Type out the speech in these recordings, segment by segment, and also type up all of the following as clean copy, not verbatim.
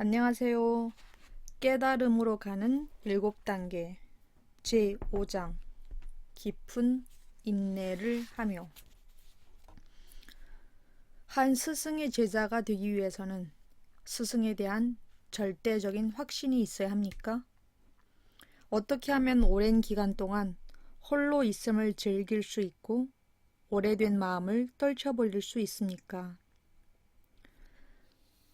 안녕하세요. 깨달음으로 가는 7단계 제5장 깊은 인내를 하며. 한 스승의 제자가 되기 위해서는 스승에 대한 절대적인 확신이 있어야 합니까? 어떻게 하면 오랜 기간 동안 홀로 있음을 즐길 수 있고 오래된 마음을 떨쳐버릴 수 있습니까?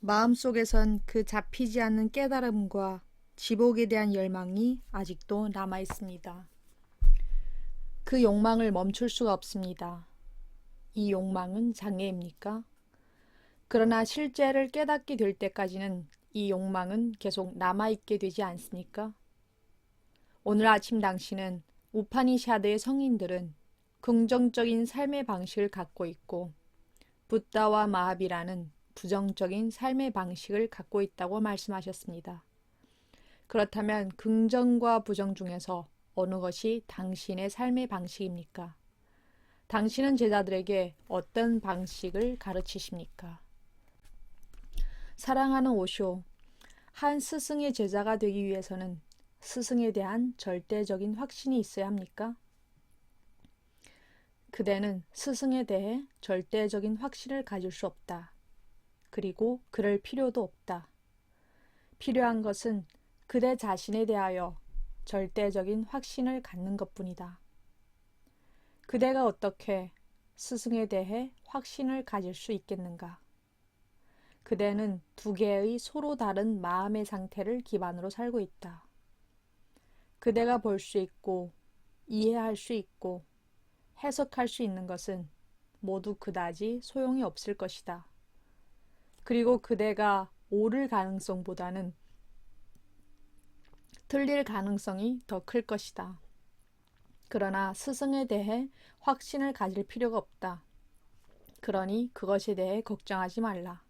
마음속에선 그 잡히지 않는 깨달음과 지복에 대한 열망이 아직도 남아 있습니다. 그 욕망을 멈출 수가 없습니다. 이 욕망은 장애입니까? 그러나 실제를 깨닫게 될 때까지는 이 욕망은 계속 남아있게 되지 않습니까? 오늘 아침 당신은 우파니샤드의 성인들은 긍정적인 삶의 방식을 갖고 있고 붓다와 마하비라는 부정적인 삶의 방식을 갖고 있다고 말씀하셨습니다. 그렇다면 긍정과 부정 중에서 어느 것이 당신의 삶의 방식입니까? 당신은 제자들에게 어떤 방식을 가르치십니까? 사랑하는 오쇼, 한 스승의 제자가 되기 위해서는 스승에 대한 절대적인 확신이 있어야 합니까? 그대는 스승에 대해 절대적인 확신을 가질 수 없다. 그리고 그럴 필요도 없다. 필요한 것은 그대 자신에 대하여 절대적인 확신을 갖는 것뿐이다. 그대가 어떻게 스승에 대해 확신을 가질 수 있겠는가? 그대는 두 개의 서로 다른 마음의 상태를 기반으로 살고 있다. 그대가 볼 수 있고 이해할 수 있고 해석할 수 있는 것은 모두 그다지 소용이 없을 것이다. 그리고 그대가 옳을 가능성보다는 틀릴 가능성이 더 클 것이다. 그러나 스승에 대해 확신을 가질 필요가 없다. 그러니 그것에 대해 걱정하지 말라.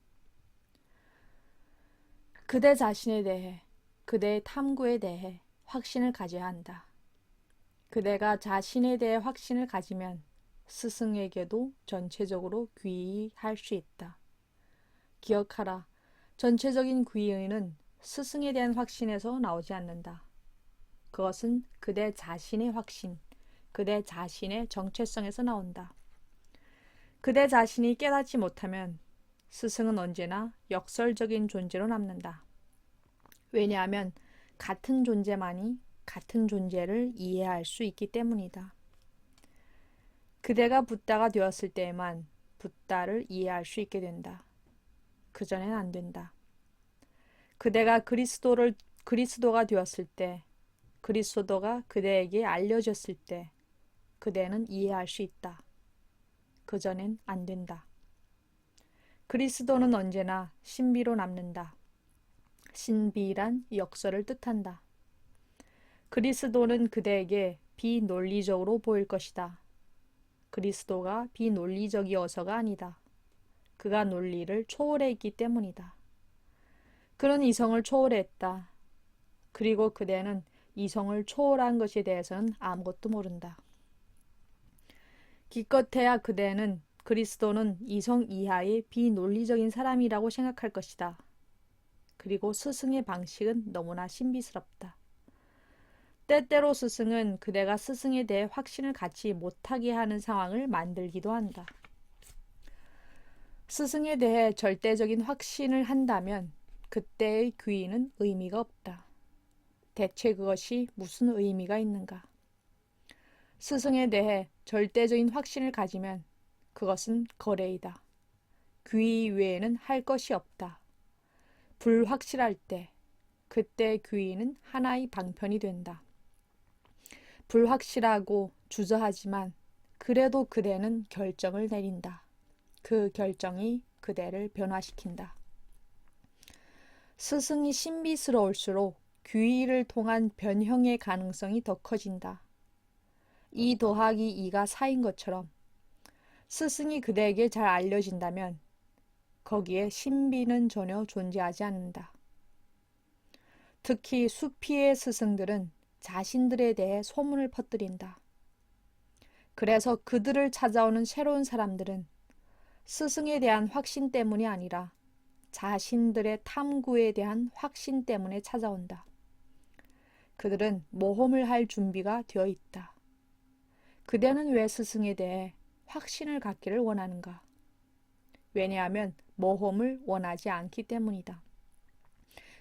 그대 자신에 대해, 그대의 탐구에 대해 확신을 가져야 한다. 그대가 자신에 대해 확신을 가지면 스승에게도 전체적으로 귀의할 수 있다. 기억하라. 전체적인 귀의는 스승에 대한 확신에서 나오지 않는다. 그것은 그대 자신의 확신, 그대 자신의 정체성에서 나온다. 그대 자신이 깨닫지 못하면 스승은 언제나 역설적인 존재로 남는다. 왜냐하면 같은 존재만이 같은 존재를 이해할 수 있기 때문이다. 그대가 붓다가 되었을 때에만 붓다를 이해할 수 있게 된다. 그전엔 안 된다. 그대가 그리스도가 되었을 때, 그리스도가 그대에게 알려졌을 때 그대는 이해할 수 있다. 그전엔 안 된다. 그리스도는 언제나 신비로 남는다. 신비란 역설을 뜻한다. 그리스도는 그대에게 비논리적으로 보일 것이다. 그리스도가 비논리적이어서가 아니다. 그가 논리를 초월해 있기 때문이다. 그는 이성을 초월했다. 그리고 그대는 이성을 초월한 것에 대해서는 아무것도 모른다. 기껏해야 그대는 그리스도는 이성 이하의 비논리적인 사람이라고 생각할 것이다. 그리고 스승의 방식은 너무나 신비스럽다. 때때로 스승은 그대가 스승에 대해 확신을 갖지 못하게 하는 상황을 만들기도 한다. 스승에 대해 절대적인 확신을 한다면 그때의 귀의는 의미가 없다. 대체 그것이 무슨 의미가 있는가? 스승에 대해 절대적인 확신을 가지면 그것은 거래이다. 귀의 외에는 할 것이 없다. 불확실할 때 그때 귀의는 하나의 방편이 된다. 불확실하고 주저하지만 그래도 그대는 결정을 내린다. 그 결정이 그대를 변화시킨다. 스승이 신비스러울수록 귀의를 통한 변형의 가능성이 더 커진다. 2 더하기 2가 4인 것처럼 스승이 그대에게 잘 알려진다면 거기에 신비는 전혀 존재하지 않는다. 특히 수피의 스승들은 자신들에 대해 소문을 퍼뜨린다. 그래서 그들을 찾아오는 새로운 사람들은 스승에 대한 확신 때문이 아니라 자신들의 탐구에 대한 확신 때문에 찾아온다. 그들은 모험을 할 준비가 되어 있다. 그대는 왜 스승에 대해 확신을 갖기를 원하는가? 왜냐하면 모험을 원하지 않기 때문이다.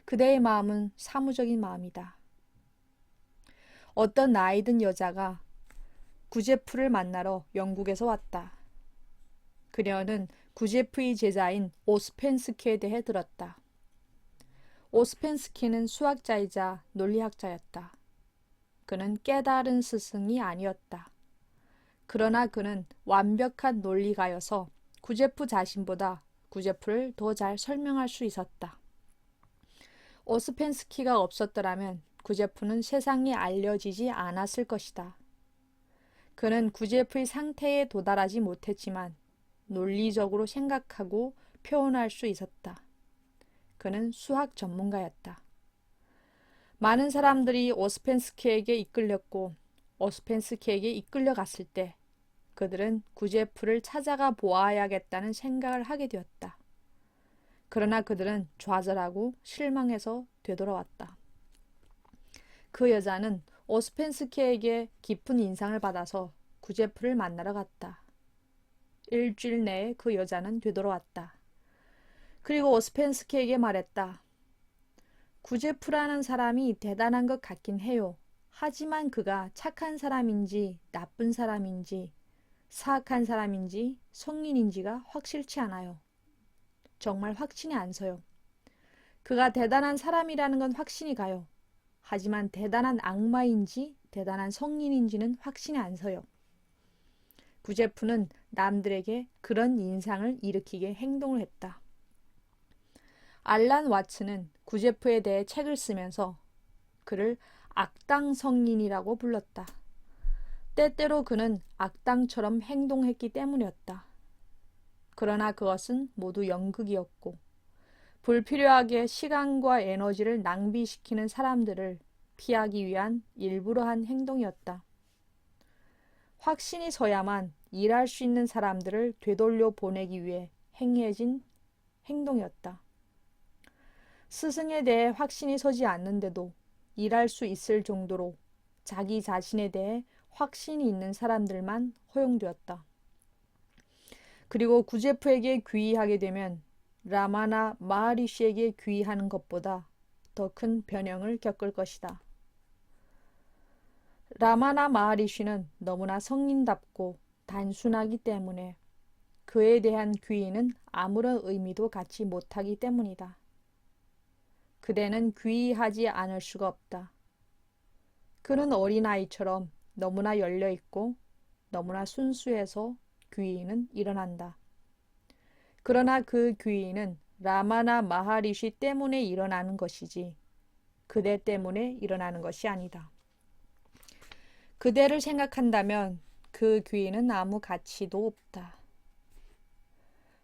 그대의 마음은 사무적인 마음이다. 어떤 나이든 여자가 구제프를 만나러 영국에서 왔다. 그녀는 구제프의 제자인 오스펜스키에 대해 들었다. 오스펜스키는 수학자이자 논리학자였다. 그는 깨달은 스승이 아니었다. 그러나 그는 완벽한 논리가여서 구제프 자신보다 구제프를 더 잘 설명할 수 있었다. 오스펜스키가 없었더라면 구제프는 세상에 알려지지 않았을 것이다. 그는 구제프의 상태에 도달하지 못했지만 논리적으로 생각하고 표현할 수 있었다. 그는 수학 전문가였다. 많은 사람들이 오스펜스키에게 이끌렸고 오스펜스키에게 이끌려갔을 때 그들은 구제프를 찾아가 보아야겠다는 생각을 하게 되었다. 그러나 그들은 좌절하고 실망해서 되돌아왔다. 그 여자는 오스펜스키에게 깊은 인상을 받아서 구제프를 만나러 갔다. 일주일 내에 그 여자는 되돌아왔다. 그리고 오스펜스키에게 말했다. 구제프라는 사람이 대단한 것 같긴 해요. 하지만 그가 착한 사람인지 나쁜 사람인지 사악한 사람인지 성인인지가 확실치 않아요. 정말 확신이 안 서요. 그가 대단한 사람이라는 건 확신이 가요. 하지만 대단한 악마인지 대단한 성인인지는 확신이 안 서요. 구제프는 남들에게 그런 인상을 일으키게 행동을 했다. 알란 와츠는 구제프에 대해 책을 쓰면서 그를 악당 성인이라고 불렀다. 때때로 그는 악당처럼 행동했기 때문이었다. 그러나 그것은 모두 연극이었고 불필요하게 시간과 에너지를 낭비시키는 사람들을 피하기 위한 일부러 한 행동이었다. 확신이 서야만 일할 수 있는 사람들을 되돌려 보내기 위해 행해진 행동이었다. 스승에 대해 확신이 서지 않는데도 일할 수 있을 정도로 자기 자신에 대해 확신이 있는 사람들만 허용되었다. 그리고 구제프에게 귀의하게 되면 라마나 마하리시에게 귀의하는 것보다 더 큰 변형을 겪을 것이다. 라마나 마하리시는 너무나 성인답고 단순하기 때문에 그에 대한 귀의는 아무런 의미도 갖지 못하기 때문이다. 그대는 귀의하지 않을 수가 없다. 그는 어린아이처럼 너무나 열려있고 너무나 순수해서 귀의는 일어난다. 그러나 그 귀의는 라마나 마하리시 때문에 일어나는 것이지 그대 때문에 일어나는 것이 아니다. 그대를 생각한다면 그 귀의는 아무 가치도 없다.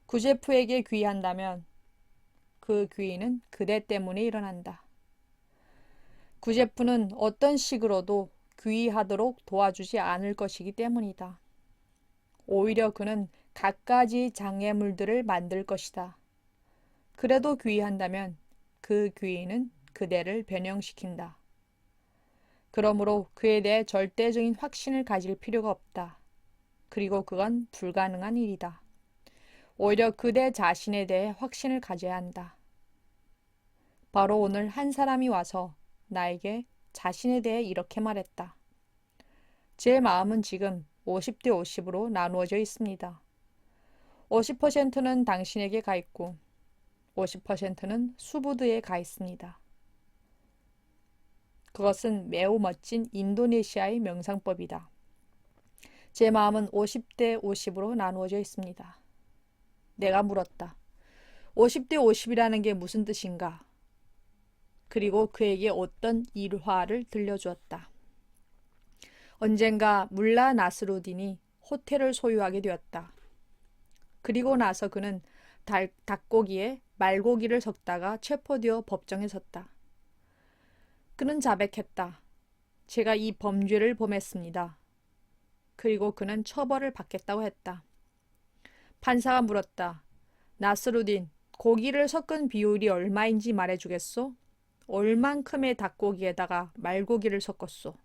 구제프에게 귀의한다면 그 귀의는 그대 때문에 일어난다. 구제프는 어떤 식으로도 귀의하도록 도와주지 않을 것이기 때문이다. 오히려 그는 갖가지 장애물들을 만들 것이다. 그래도 귀의한다면 그 귀의는 그대를 변형시킨다. 그러므로 그에 대해 절대적인 확신을 가질 필요가 없다. 그리고 그건 불가능한 일이다. 오히려 그대 자신에 대해 확신을 가져야 한다. 바로 오늘 한 사람이 와서 나에게 자신에 대해 이렇게 말했다. 제 마음은 지금 50대 50으로 나누어져 있습니다. 50%는 당신에게 가 있고 50%는 수부드에 가 있습니다. 그것은 매우 멋진 인도네시아의 명상법이다. 제 마음은 50대 50으로 나누어져 있습니다. 내가 물었다. 50대 50이라는 게 무슨 뜻인가? 그리고 그에게 어떤 일화를 들려주었다. 언젠가 물라 나스루딘이 호텔을 소유하게 되었다. 그리고 나서 그는 닭고기에 말고기를 섞다가 체포되어 법정에 섰다. 그는 자백했다. 제가 이 범죄를 범했습니다. 그리고 그는 처벌을 받겠다고 했다. 판사가 물었다. 나스루딘, 고기를 섞은 비율이 얼마인지 말해주겠소? 얼만큼의 닭고기에다가 말고기를 섞었소?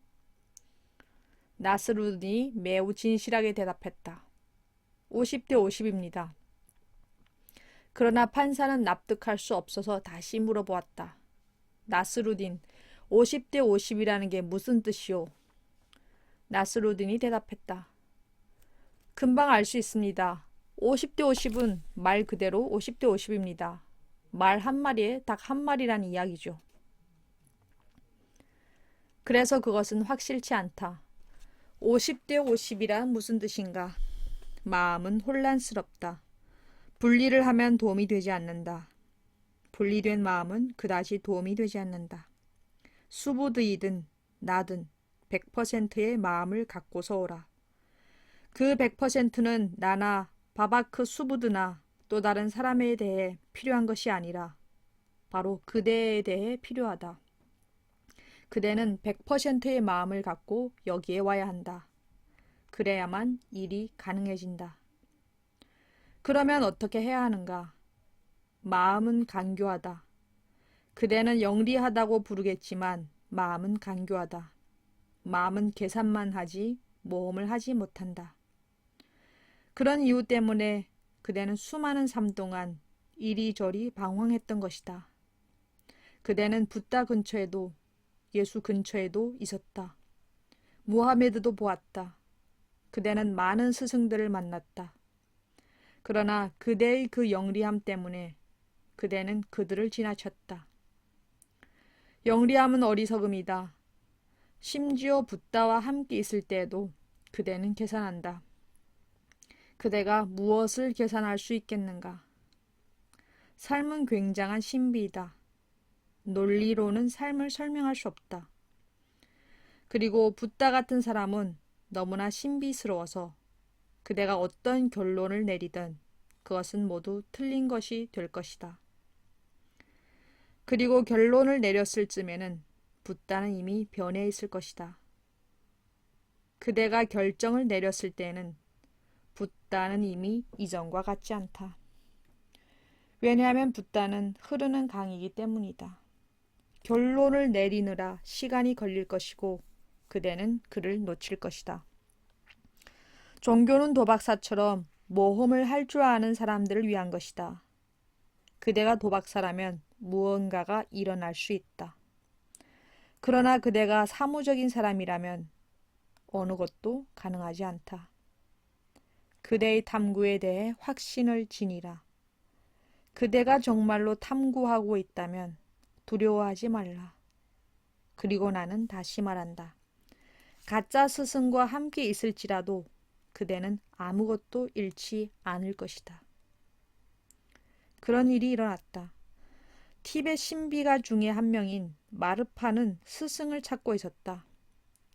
나스루딘이 매우 진실하게 대답했다. 50대 50입니다. 그러나 판사는 납득할 수 없어서 다시 물어보았다. 나스루딘, 50대 50이라는 게 무슨 뜻이오? 나스루딘이 대답했다. 금방 알 수 있습니다. 50대 50은 말 그대로 50대 50입니다. 말 한 마리에 닭 한 마리라는 이야기죠. 그래서 그것은 확실치 않다. 50대 50이란 무슨 뜻인가? 마음은 혼란스럽다. 분리를 하면 도움이 되지 않는다. 분리된 마음은 그다지 도움이 되지 않는다. 수부드이든 나든 100%의 마음을 갖고서 오라. 그 100%는 나나 바바크 수부드나 또 다른 사람에 대해 필요한 것이 아니라 바로 그대에 대해 필요하다. 그대는 100%의 마음을 갖고 여기에 와야 한다. 그래야만 일이 가능해진다. 그러면 어떻게 해야 하는가? 마음은 간교하다. 그대는 영리하다고 부르겠지만 마음은 간교하다. 마음은 계산만 하지 모험을 하지 못한다. 그런 이유 때문에 그대는 수많은 삶 동안 이리저리 방황했던 것이다. 그대는 붓다 근처에도 예수 근처에도 있었다. 무하메드도 보았다. 그대는 많은 스승들을 만났다. 그러나 그대의 그 영리함 때문에 그대는 그들을 지나쳤다. 영리함은 어리석음이다. 심지어 붓다와 함께 있을 때에도 그대는 계산한다. 그대가 무엇을 계산할 수 있겠는가? 삶은 굉장한 신비이다. 논리로는 삶을 설명할 수 없다. 그리고 붓다 같은 사람은 너무나 신비스러워서 그대가 어떤 결론을 내리든 그것은 모두 틀린 것이 될 것이다. 그리고 결론을 내렸을 쯤에는 붓다는 이미 변해 있을 것이다. 그대가 결정을 내렸을 때에는 붓다는 이미 이전과 같지 않다. 왜냐하면 붓다는 흐르는 강이기 때문이다. 결론을 내리느라 시간이 걸릴 것이고 그대는 그를 놓칠 것이다. 종교는 도박사처럼 모험을 할 줄 아는 사람들을 위한 것이다. 그대가 도박사라면 무언가가 일어날 수 있다. 그러나 그대가 사무적인 사람이라면 어느 것도 가능하지 않다. 그대의 탐구에 대해 확신을 지니라. 그대가 정말로 탐구하고 있다면 두려워하지 말라. 그리고 나는 다시 말한다. 가짜 스승과 함께 있을지라도 그대는 아무것도 잃지 않을 것이다. 그런 일이 일어났다. 티벳 신비가 중에 한 명인 마르파는 스승을 찾고 있었다.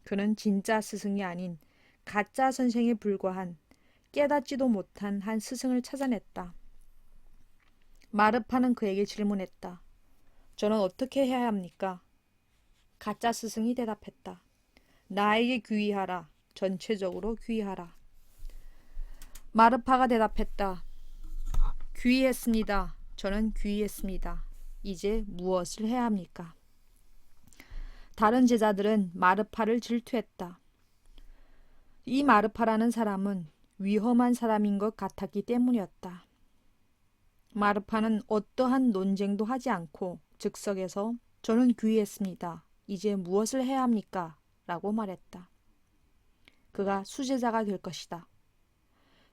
그는 진짜 스승이 아닌 가짜 선생에 불과한 깨닫지도 못한 한 스승을 찾아냈다. 마르파는 그에게 질문했다. 저는 어떻게 해야 합니까? 가짜 스승이 대답했다. 나에게 귀의하라. 전체적으로 귀의하라. 마르파가 대답했다. 귀의했습니다. 저는 귀의했습니다. 이제 무엇을 해야 합니까? 다른 제자들은 마르파를 질투했다. 이 마르파라는 사람은 위험한 사람인 것 같았기 때문이었다. 마르파는 어떠한 논쟁도 하지 않고 즉석에서 저는 귀의했습니다. 이제 무엇을 해야 합니까? 라고 말했다. 그가 수제자가 될 것이다.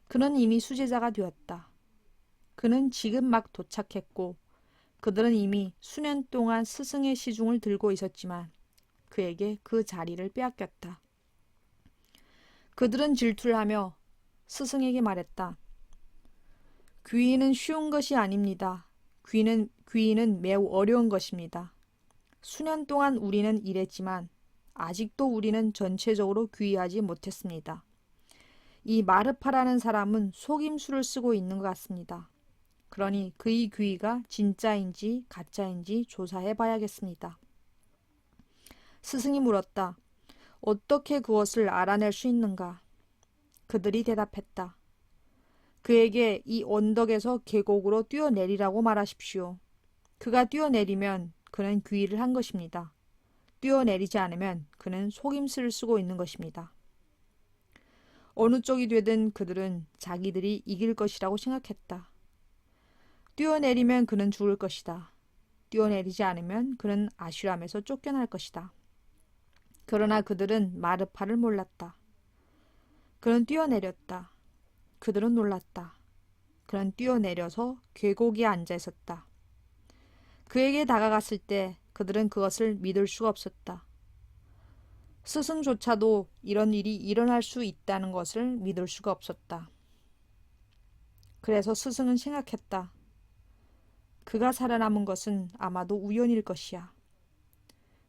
그는 이미 수제자가 되었다. 그는 지금 막 도착했고 그들은 이미 수년 동안 스승의 시중을 들고 있었지만 그에게 그 자리를 빼앗겼다. 그들은 질투를 하며 스승에게 말했다. 귀의는 쉬운 것이 아닙니다. 귀의는 매우 어려운 것입니다. 수년 동안 우리는 일했지만 아직도 우리는 전체적으로 귀의하지 못했습니다. 이 마르파라는 사람은 속임수를 쓰고 있는 것 같습니다. 그러니 그의 귀의가 진짜인지 가짜인지 조사해 봐야겠습니다. 스승이 물었다. 어떻게 그것을 알아낼 수 있는가? 그들이 대답했다. 그에게 이 언덕에서 계곡으로 뛰어내리라고 말하십시오. 그가 뛰어내리면 그는 귀의를 한 것입니다. 뛰어내리지 않으면 그는 속임수를 쓰고 있는 것입니다. 어느 쪽이 되든 그들은 자기들이 이길 것이라고 생각했다. 뛰어내리면 그는 죽을 것이다. 뛰어내리지 않으면 그는 아슈람에서 쫓겨날 것이다. 그러나 그들은 마르파를 몰랐다. 그는 뛰어내렸다. 그들은 놀랐다. 그는 뛰어내려서 계곡에 앉아 있었다. 그에게 다가갔을 때 그들은 그것을 믿을 수가 없었다. 스승조차도 이런 일이 일어날 수 있다는 것을 믿을 수가 없었다. 그래서 스승은 생각했다. 그가 살아남은 것은 아마도 우연일 것이야.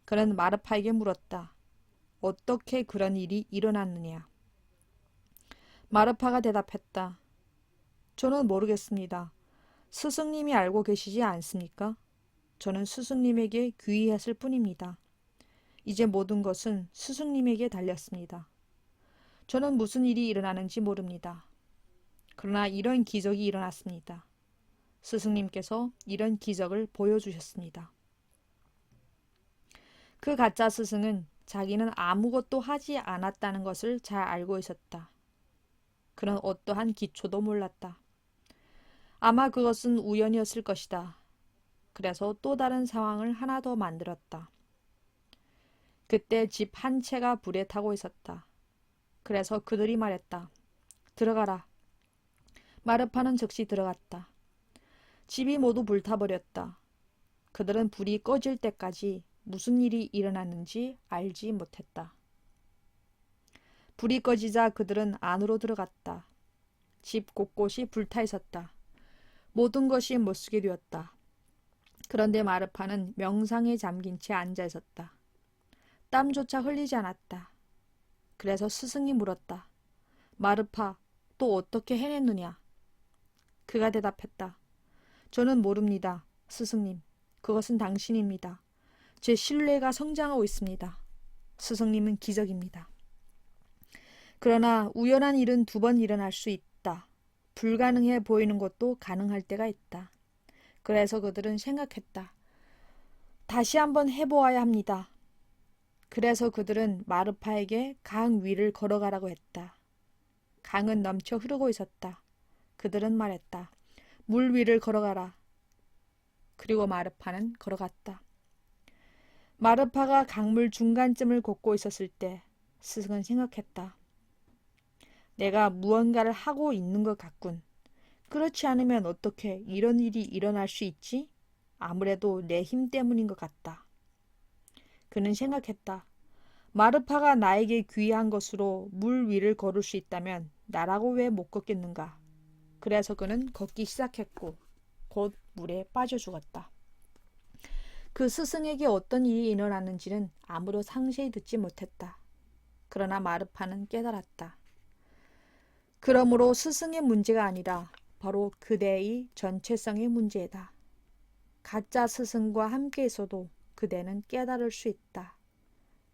그는 마르파에게 물었다. 어떻게 그런 일이 일어났느냐? 마르파가 대답했다. 저는 모르겠습니다. 스승님이 알고 계시지 않습니까? 저는 스승님에게 귀의했을 뿐입니다. 이제 모든 것은 스승님에게 달렸습니다. 저는 무슨 일이 일어나는지 모릅니다. 그러나 이런 기적이 일어났습니다. 스승님께서 이런 기적을 보여주셨습니다. 그 가짜 스승은 자기는 아무것도 하지 않았다는 것을 잘 알고 있었다. 그는 어떠한 기초도 몰랐다. 아마 그것은 우연이었을 것이다. 그래서 또 다른 상황을 하나 더 만들었다. 그때 집 한 채가 불에 타고 있었다. 그래서 그들이 말했다. 들어가라. 마르파는 즉시 들어갔다. 집이 모두 불타버렸다. 그들은 불이 꺼질 때까지 무슨 일이 일어났는지 알지 못했다. 불이 꺼지자 그들은 안으로 들어갔다. 집 곳곳이 불타 있었다. 모든 것이 못쓰게 되었다. 그런데 마르파는 명상에 잠긴 채 앉아 있었다. 땀조차 흘리지 않았다. 그래서 스승이 물었다. 마르파, 또 어떻게 해냈느냐? 그가 대답했다. 저는 모릅니다. 스승님, 그것은 당신입니다. 제 신뢰가 성장하고 있습니다. 스승님은 기적입니다. 그러나 우연한 일은 2번 일어날 수 있다. 불가능해 보이는 것도 가능할 때가 있다. 그래서 그들은 생각했다. 다시 한번 해보아야 합니다. 그래서 그들은 마르파에게 강 위를 걸어가라고 했다. 강은 넘쳐 흐르고 있었다. 그들은 말했다. 물 위를 걸어가라. 그리고 마르파는 걸어갔다. 마르파가 강물 중간쯤을 걷고 있었을 때 스승은 생각했다. 내가 무언가를 하고 있는 것 같군. 그렇지 않으면 어떻게 이런 일이 일어날 수 있지? 아무래도 내 힘 때문인 것 같다. 그는 생각했다. 마르파가 나에게 귀한 것으로 물 위를 걸을 수 있다면 나라고 왜 못 걷겠는가? 그래서 그는 걷기 시작했고 곧 물에 빠져 죽었다. 그 스승에게 어떤 일이 일어났는지는 아무도 상세히 듣지 못했다. 그러나 마르파는 깨달았다. 그러므로 스승의 문제가 아니라 바로 그대의 전체성의 문제다. 가짜 스승과 함께 있어도 그대는 깨달을 수 있다.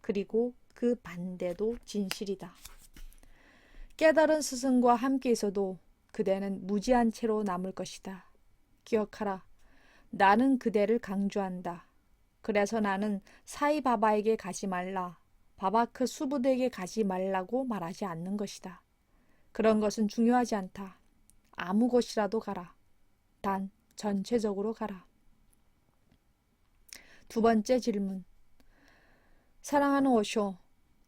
그리고 그 반대도 진실이다. 깨달은 스승과 함께 있어도 그대는 무지한 채로 남을 것이다. 기억하라. 나는 그대를 강조한다. 그래서 나는 사이바바에게 가지 말라, 바바크 수부드에게 가지 말라고 말하지 않는 것이다. 그런 것은 중요하지 않다. 아무 곳이라도 가라. 단 전체적으로 가라. 2번째 질문. 사랑하는 오쇼,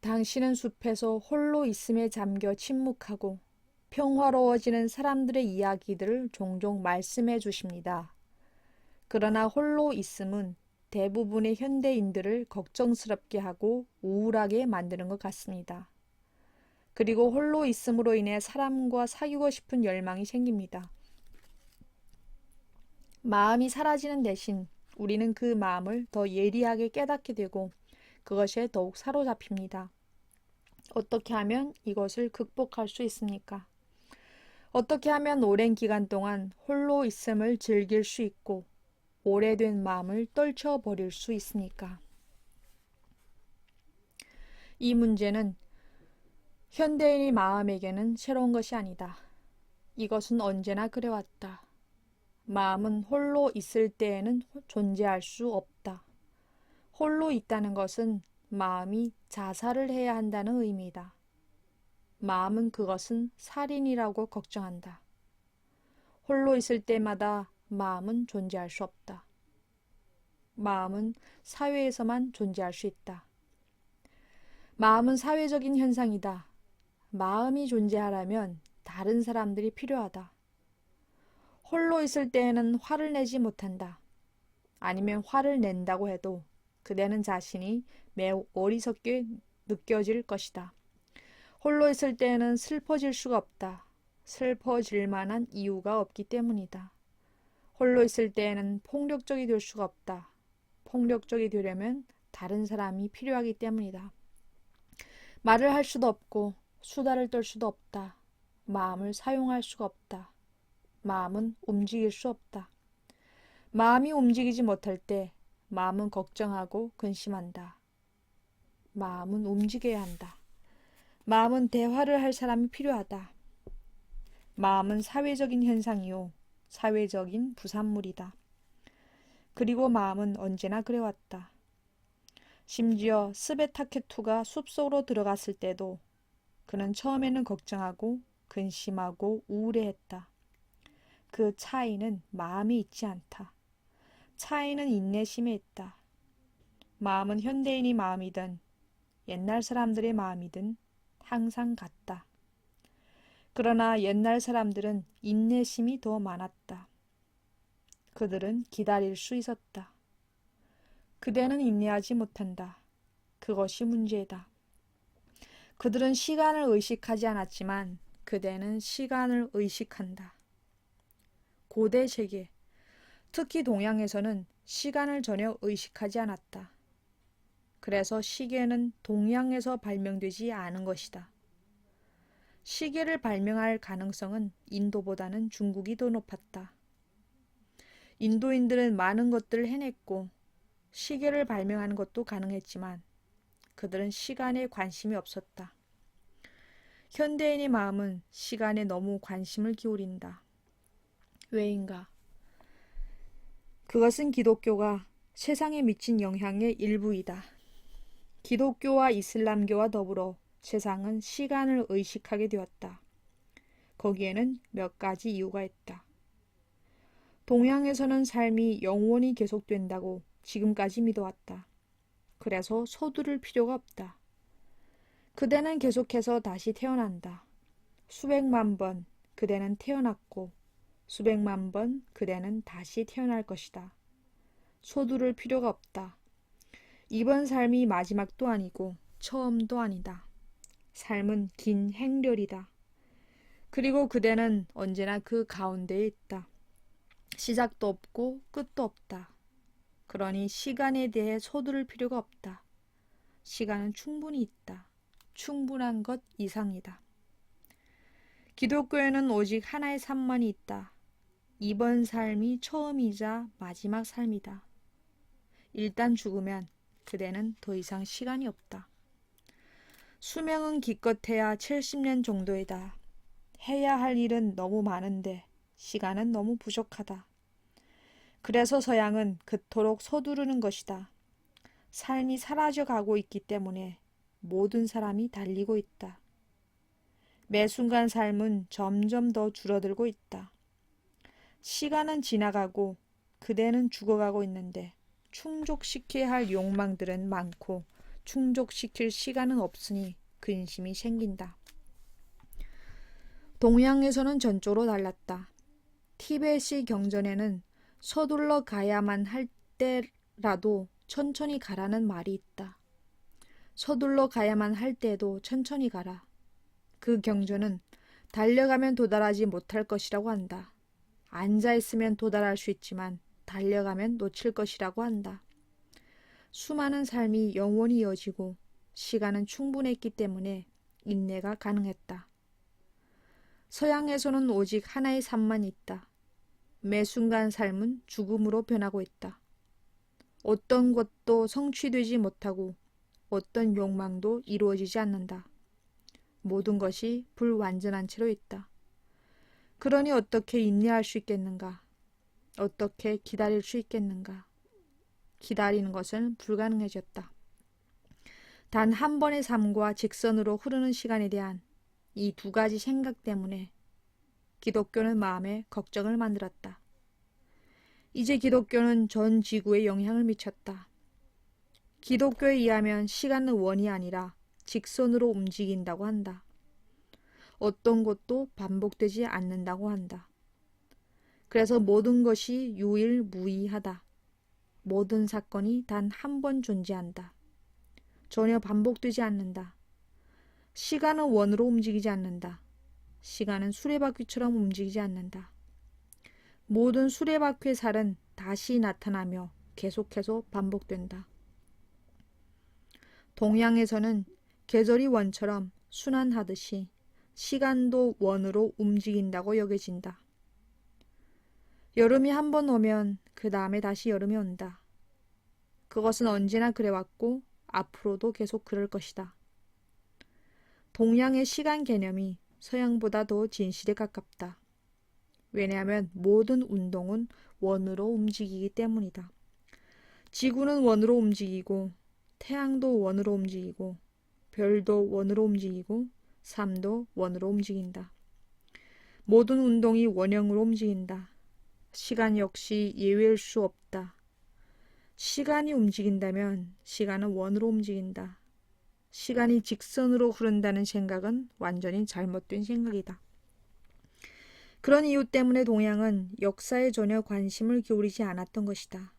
당신은 숲에서 홀로 있음에 잠겨 침묵하고 평화로워지는 사람들의 이야기들을 종종 말씀해 주십니다. 그러나 홀로 있음은 대부분의 현대인들을 걱정스럽게 하고 우울하게 만드는 것 같습니다. 그리고 홀로 있음으로 인해 사람과 사귀고 싶은 열망이 생깁니다. 마음이 사라지는 대신 우리는 그 마음을 더 예리하게 깨닫게 되고 그것에 더욱 사로잡힙니다. 어떻게 하면 이것을 극복할 수 있습니까? 어떻게 하면 오랜 기간 동안 홀로 있음을 즐길 수 있고 오래된 마음을 떨쳐버릴 수 있습니까? 이 문제는 현대인의 마음에게는 새로운 것이 아니다. 이것은 언제나 그래왔다. 마음은 홀로 있을 때에는 존재할 수 없다. 홀로 있다는 것은 마음이 자살을 해야 한다는 의미다. 마음은 그것은 살인이라고 걱정한다. 홀로 있을 때마다 마음은 존재할 수 없다. 마음은 사회에서만 존재할 수 있다. 마음은 사회적인 현상이다. 마음이 존재하려면 다른 사람들이 필요하다. 홀로 있을 때에는 화를 내지 못한다. 아니면 화를 낸다고 해도 그대는 자신이 매우 어리석게 느껴질 것이다. 홀로 있을 때에는 슬퍼질 수가 없다. 슬퍼질 만한 이유가 없기 때문이다. 홀로 있을 때에는 폭력적이 될 수가 없다. 폭력적이 되려면 다른 사람이 필요하기 때문이다. 말을 할 수도 없고 수다를 떨 수도 없다. 마음을 사용할 수가 없다. 마음은 움직일 수 없다. 마음이 움직이지 못할 때 마음은 걱정하고 근심한다. 마음은 움직여야 한다. 마음은 대화를 할 사람이 필요하다. 마음은 사회적인 현상이요. 사회적인 부산물이다. 그리고 마음은 언제나 그래왔다. 심지어 스베타케투가 숲속으로 들어갔을 때도 그는 처음에는 걱정하고 근심하고 우울해했다. 그 차이는 마음이 있지 않다. 차이는 인내심에 있다. 마음은 현대인의 마음이든 옛날 사람들의 마음이든 항상 같다. 그러나 옛날 사람들은 인내심이 더 많았다. 그들은 기다릴 수 있었다. 그대는 인내하지 못한다. 그것이 문제다. 그들은 시간을 의식하지 않았지만 그대는 시간을 의식한다. 고대 세계, 특히 동양에서는 시간을 전혀 의식하지 않았다. 그래서 시계는 동양에서 발명되지 않은 것이다. 시계를 발명할 가능성은 인도보다는 중국이 더 높았다. 인도인들은 많은 것들을 해냈고 시계를 발명하는 것도 가능했지만 그들은 시간에 관심이 없었다. 현대인의 마음은 시간에 너무 관심을 기울인다. 왜인가? 그것은 기독교가 세상에 미친 영향의 일부이다. 기독교와 이슬람교와 더불어 세상은 시간을 의식하게 되었다. 거기에는 몇 가지 이유가 있다. 동양에서는 삶이 영원히 계속된다고 지금까지 믿어왔다. 그래서 서두를 필요가 없다. 그대는 계속해서 다시 태어난다. 수백만 번 그대는 태어났고 수백만 번 그대는 다시 태어날 것이다. 서두를 필요가 없다. 이번 삶이 마지막도 아니고 처음도 아니다. 삶은 긴 행렬이다. 그리고 그대는 언제나 그 가운데에 있다. 시작도 없고 끝도 없다. 그러니 시간에 대해 서두를 필요가 없다. 시간은 충분히 있다. 충분한 것 이상이다. 기독교에는 오직 하나의 삶만이 있다. 이번 삶이 처음이자 마지막 삶이다. 일단 죽으면 그대는 더 이상 시간이 없다. 수명은 기껏해야 70년 정도이다. 해야 할 일은 너무 많은데 시간은 너무 부족하다. 그래서 서양은 그토록 서두르는 것이다. 삶이 사라져 가고 있기 때문에 모든 사람이 달리고 있다. 매 순간 삶은 점점 더 줄어들고 있다. 시간은 지나가고 그대는 죽어가고 있는데 충족시켜야 할 욕망들은 많고 충족시킬 시간은 없으니 근심이 생긴다. 동양에서는 전적으로 달랐다. 티벳의 경전에는 서둘러 가야만 할 때라도 천천히 가라는 말이 있다. 서둘러 가야만 할 때도 천천히 가라. 그 경전은 달려가면 도달하지 못할 것이라고 한다. 앉아있으면 도달할 수 있지만 달려가면 놓칠 것이라고 한다. 수많은 삶이 영원히 이어지고 시간은 충분했기 때문에 인내가 가능했다. 서양에서는 오직 하나의 삶만 있다. 매 순간 삶은 죽음으로 변하고 있다. 어떤 것도 성취되지 못하고 어떤 욕망도 이루어지지 않는다. 모든 것이 불완전한 채로 있다. 그러니 어떻게 인내할 수 있겠는가? 어떻게 기다릴 수 있겠는가? 기다리는 것은 불가능해졌다. 단 한 번의 삶과 직선으로 흐르는 시간에 대한 이 두 가지 생각 때문에 기독교는 마음에 걱정을 만들었다. 이제 기독교는 전 지구에 영향을 미쳤다. 기독교에 의하면 시간은 원이 아니라 직선으로 움직인다고 한다. 어떤 것도 반복되지 않는다고 한다. 그래서 모든 것이 유일무이하다. 모든 사건이 단 한 번 존재한다. 전혀 반복되지 않는다. 시간은 원으로 움직이지 않는다. 시간은 수레바퀴처럼 움직이지 않는다. 모든 수레바퀴의 살은 다시 나타나며 계속해서 반복된다. 동양에서는 계절이 원처럼 순환하듯이 시간도 원으로 움직인다고 여겨진다. 여름이 한 번 오면 그 다음에 다시 여름이 온다. 그것은 언제나 그래왔고 앞으로도 계속 그럴 것이다. 동양의 시간 개념이 서양보다 더 진실에 가깝다. 왜냐하면 모든 운동은 원으로 움직이기 때문이다. 지구는 원으로 움직이고 태양도 원으로 움직이고 별도 원으로 움직이고 삶도 원으로 움직인다. 모든 운동이 원형으로 움직인다. 시간 역시 예외일 수 없다. 시간이 움직인다면 시간은 원으로 움직인다. 시간이 직선으로 흐른다는 생각은 완전히 잘못된 생각이다. 그런 이유 때문에 동양은 역사에 전혀 관심을 기울이지 않았던 것이다.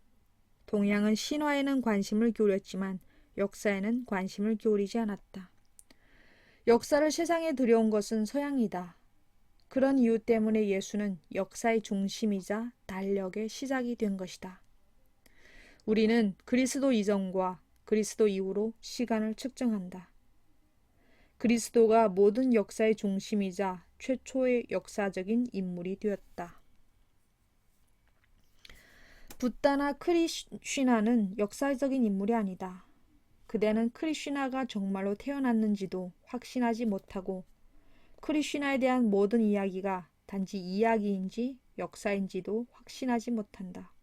동양은 신화에는 관심을 기울였지만 역사에는 관심을 기울이지 않았다. 역사를 세상에 들여온 것은 서양이다. 그런 이유 때문에 예수는 역사의 중심이자 달력의 시작이 된 것이다. 우리는 그리스도 이전과 그리스도 이후로 시간을 측정한다. 그리스도가 모든 역사의 중심이자 최초의 역사적인 인물이 되었다. 붓다나 크리슈나는 역사적인 인물이 아니다. 그대는 크리슈나가 정말로 태어났는지도 확신하지 못하고 크리슈나에 대한 모든 이야기가 단지 이야기인지 역사인지도 확신하지 못한다.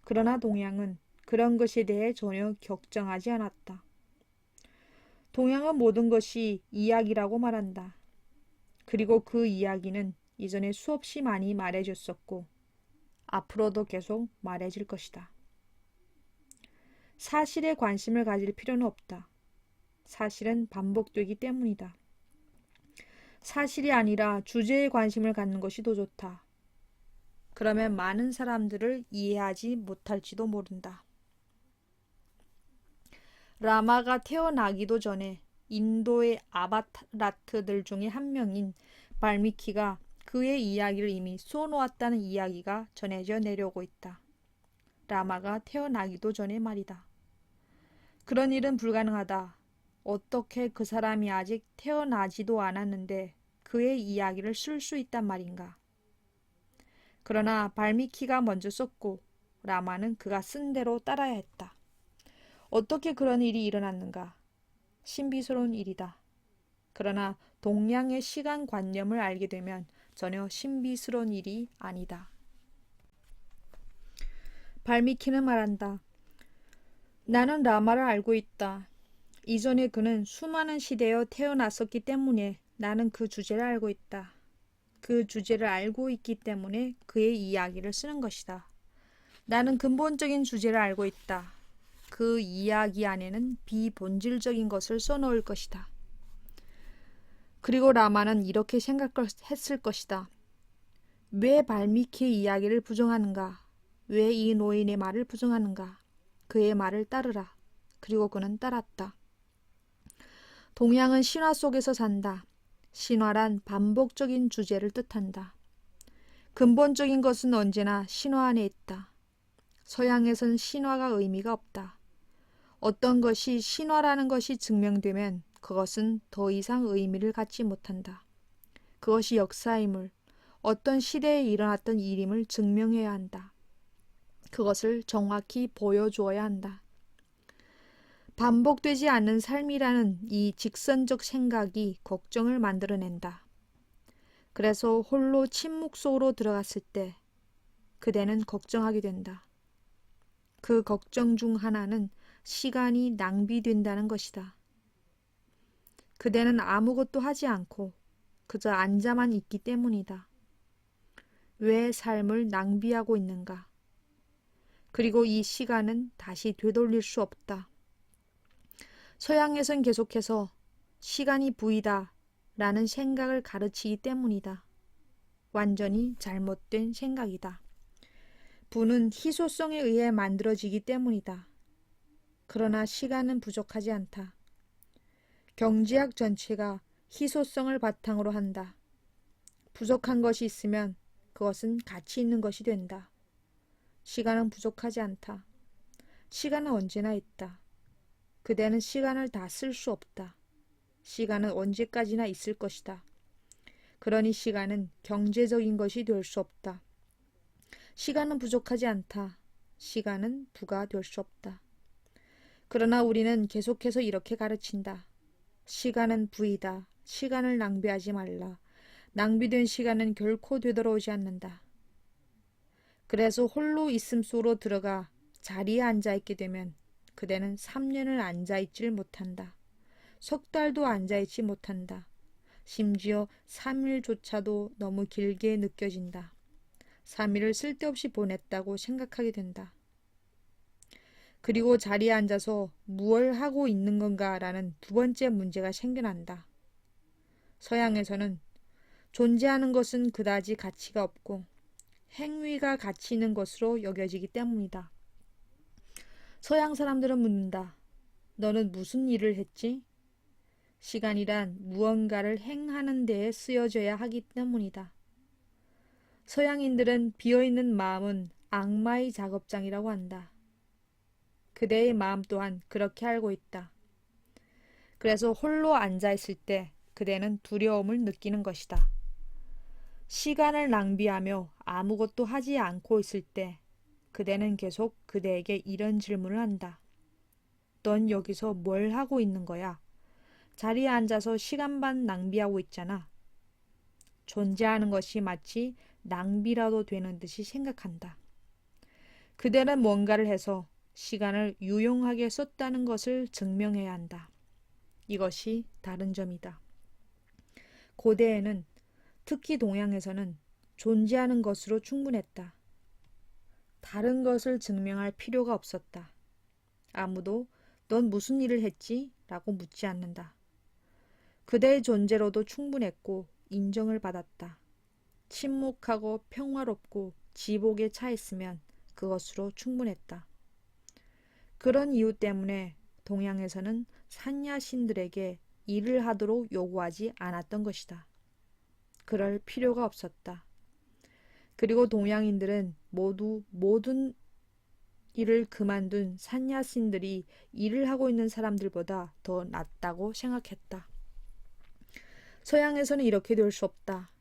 그러나 동양은 그런 것에 대해 전혀 걱정하지 않았다. 동양은 모든 것이 이야기라고 말한다. 그리고 그 이야기는 이전에 수없이 많이 말해줬었고 앞으로도 계속 말해질 것이다. 사실에 관심을 가질 필요는 없다. 사실은 반복되기 때문이다. 사실이 아니라 주제에 관심을 갖는 것이 더 좋다. 그러면 많은 사람들을 이해하지 못할지도 모른다. 라마가 태어나기도 전에 인도의 아바타라트들 중에 한 명인 발미키가 그의 이야기를 이미 써놓았다는 이야기가 전해져 내려오고 있다. 라마가 태어나기도 전에 말이다. 그런 일은 불가능하다. 어떻게 그 사람이 아직 태어나지도 않았는데 그의 이야기를 쓸 수 있단 말인가? 그러나 발미키가 먼저 썼고 라마는 그가 쓴 대로 따라야 했다. 어떻게 그런 일이 일어났는가? 신비스러운 일이다. 그러나 동양의 시간 관념을 알게 되면 전혀 신비스러운 일이 아니다. 발미키는 말한다. 나는 라마를 알고 있다. 이전에 그는 수많은 시대에 태어났었기 때문에 나는 그 주제를 알고 있다. 그 주제를 알고 있기 때문에 그의 이야기를 쓰는 것이다. 나는 근본적인 주제를 알고 있다. 그 이야기 안에는 비본질적인 것을 써놓을 것이다. 그리고 라마는 이렇게 생각했을 것이다. 왜 발미키의 이야기를 부정하는가? 왜 이 노인의 말을 부정하는가? 그의 말을 따르라. 그리고 그는 따랐다. 동양은 신화 속에서 산다. 신화란 반복적인 주제를 뜻한다. 근본적인 것은 언제나 신화 안에 있다. 서양에선 신화가 의미가 없다. 어떤 것이 신화라는 것이 증명되면 그것은 더 이상 의미를 갖지 못한다. 그것이 역사임을, 어떤 시대에 일어났던 일임을 증명해야 한다. 그것을 정확히 보여주어야 한다. 반복되지 않는 삶이라는 이 직선적 생각이 걱정을 만들어낸다. 그래서 홀로 침묵 속으로 들어갔을 때 그대는 걱정하게 된다. 그 걱정 중 하나는 시간이 낭비된다는 것이다. 그대는 아무것도 하지 않고 그저 앉아만 있기 때문이다. 왜 삶을 낭비하고 있는가? 그리고 이 시간은 다시 되돌릴 수 없다. 서양에선 계속해서 시간이 부이다 라는 생각을 가르치기 때문이다. 완전히 잘못된 생각이다. 부는 희소성에 의해 만들어지기 때문이다. 그러나 시간은 부족하지 않다. 경제학 전체가 희소성을 바탕으로 한다. 부족한 것이 있으면 그것은 가치 있는 것이 된다. 시간은 부족하지 않다. 시간은 언제나 있다. 그대는 시간을 다 쓸 수 없다. 시간은 언제까지나 있을 것이다. 그러니 시간은 경제적인 것이 될 수 없다. 시간은 부족하지 않다. 시간은 부가 될 수 없다. 그러나 우리는 계속해서 이렇게 가르친다. 시간은 부이다. 시간을 낭비하지 말라. 낭비된 시간은 결코 되돌아오지 않는다. 그래서 홀로 있음 속으로 들어가 자리에 앉아있게 되면 그대는 3년을 앉아있질 못한다. 석 달도 앉아있지 못한다. 심지어 3일조차도 너무 길게 느껴진다. 3일을 쓸데없이 보냈다고 생각하게 된다. 그리고 자리에 앉아서 무엇을 하고 있는 건가라는 두 번째 문제가 생겨난다. 서양에서는 존재하는 것은 그다지 가치가 없고 행위가 가치 있는 것으로 여겨지기 때문이다. 서양 사람들은 묻는다. 너는 무슨 일을 했지? 시간이란 무언가를 행하는 데에 쓰여져야 하기 때문이다. 서양인들은 비어있는 마음은 악마의 작업장이라고 한다. 그대의 마음 또한 그렇게 알고 있다. 그래서 홀로 앉아있을 때 그대는 두려움을 느끼는 것이다. 시간을 낭비하며 아무것도 하지 않고 있을 때 그대는 계속 그대에게 이런 질문을 한다. 넌 여기서 뭘 하고 있는 거야? 자리에 앉아서 시간 반 낭비하고 있잖아. 존재하는 것이 마치 낭비라도 되는 듯이 생각한다. 그대는 뭔가를 해서 시간을 유용하게 썼다는 것을 증명해야 한다. 이것이 다른 점이다. 고대에는 특히 동양에서는 존재하는 것으로 충분했다. 다른 것을 증명할 필요가 없었다. 아무도 넌 무슨 일을 했지? 라고 묻지 않는다. 그대의 존재로도 충분했고 인정을 받았다. 침묵하고 평화롭고 지복에 차 있으면 그것으로 충분했다. 그런 이유 때문에 동양에서는 산야신들에게 일을 하도록 요구하지 않았던 것이다. 그럴 필요가 없었다. 그리고 동양인들은 모두 모든 일을 그만둔 산야신들이 일을 하고 있는 사람들보다 더 낫다고 생각했다. 서양에서는 이렇게 될 수 없다.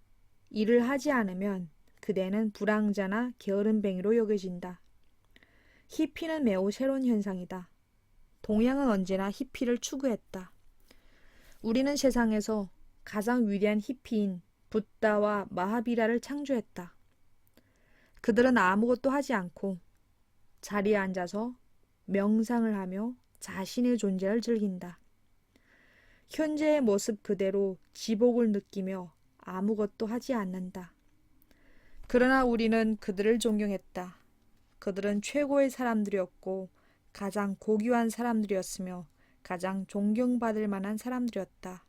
일을 하지 않으면 그대는 불황자나 게으름뱅이로 여겨진다. 히피는 매우 새로운 현상이다. 동양은 언제나 히피를 추구했다. 우리는 세상에서 가장 위대한 히피인 붓다와 마하비라를 창조했다. 그들은 아무것도 하지 않고 자리에 앉아서 명상을 하며 자신의 존재를 즐긴다. 현재의 모습 그대로 지복을 느끼며 아무것도 하지 않는다. 그러나 우리는 그들을 존경했다. 그들은 최고의 사람들이었고 가장 고귀한 사람들이었으며 가장 존경받을 만한 사람들이었다.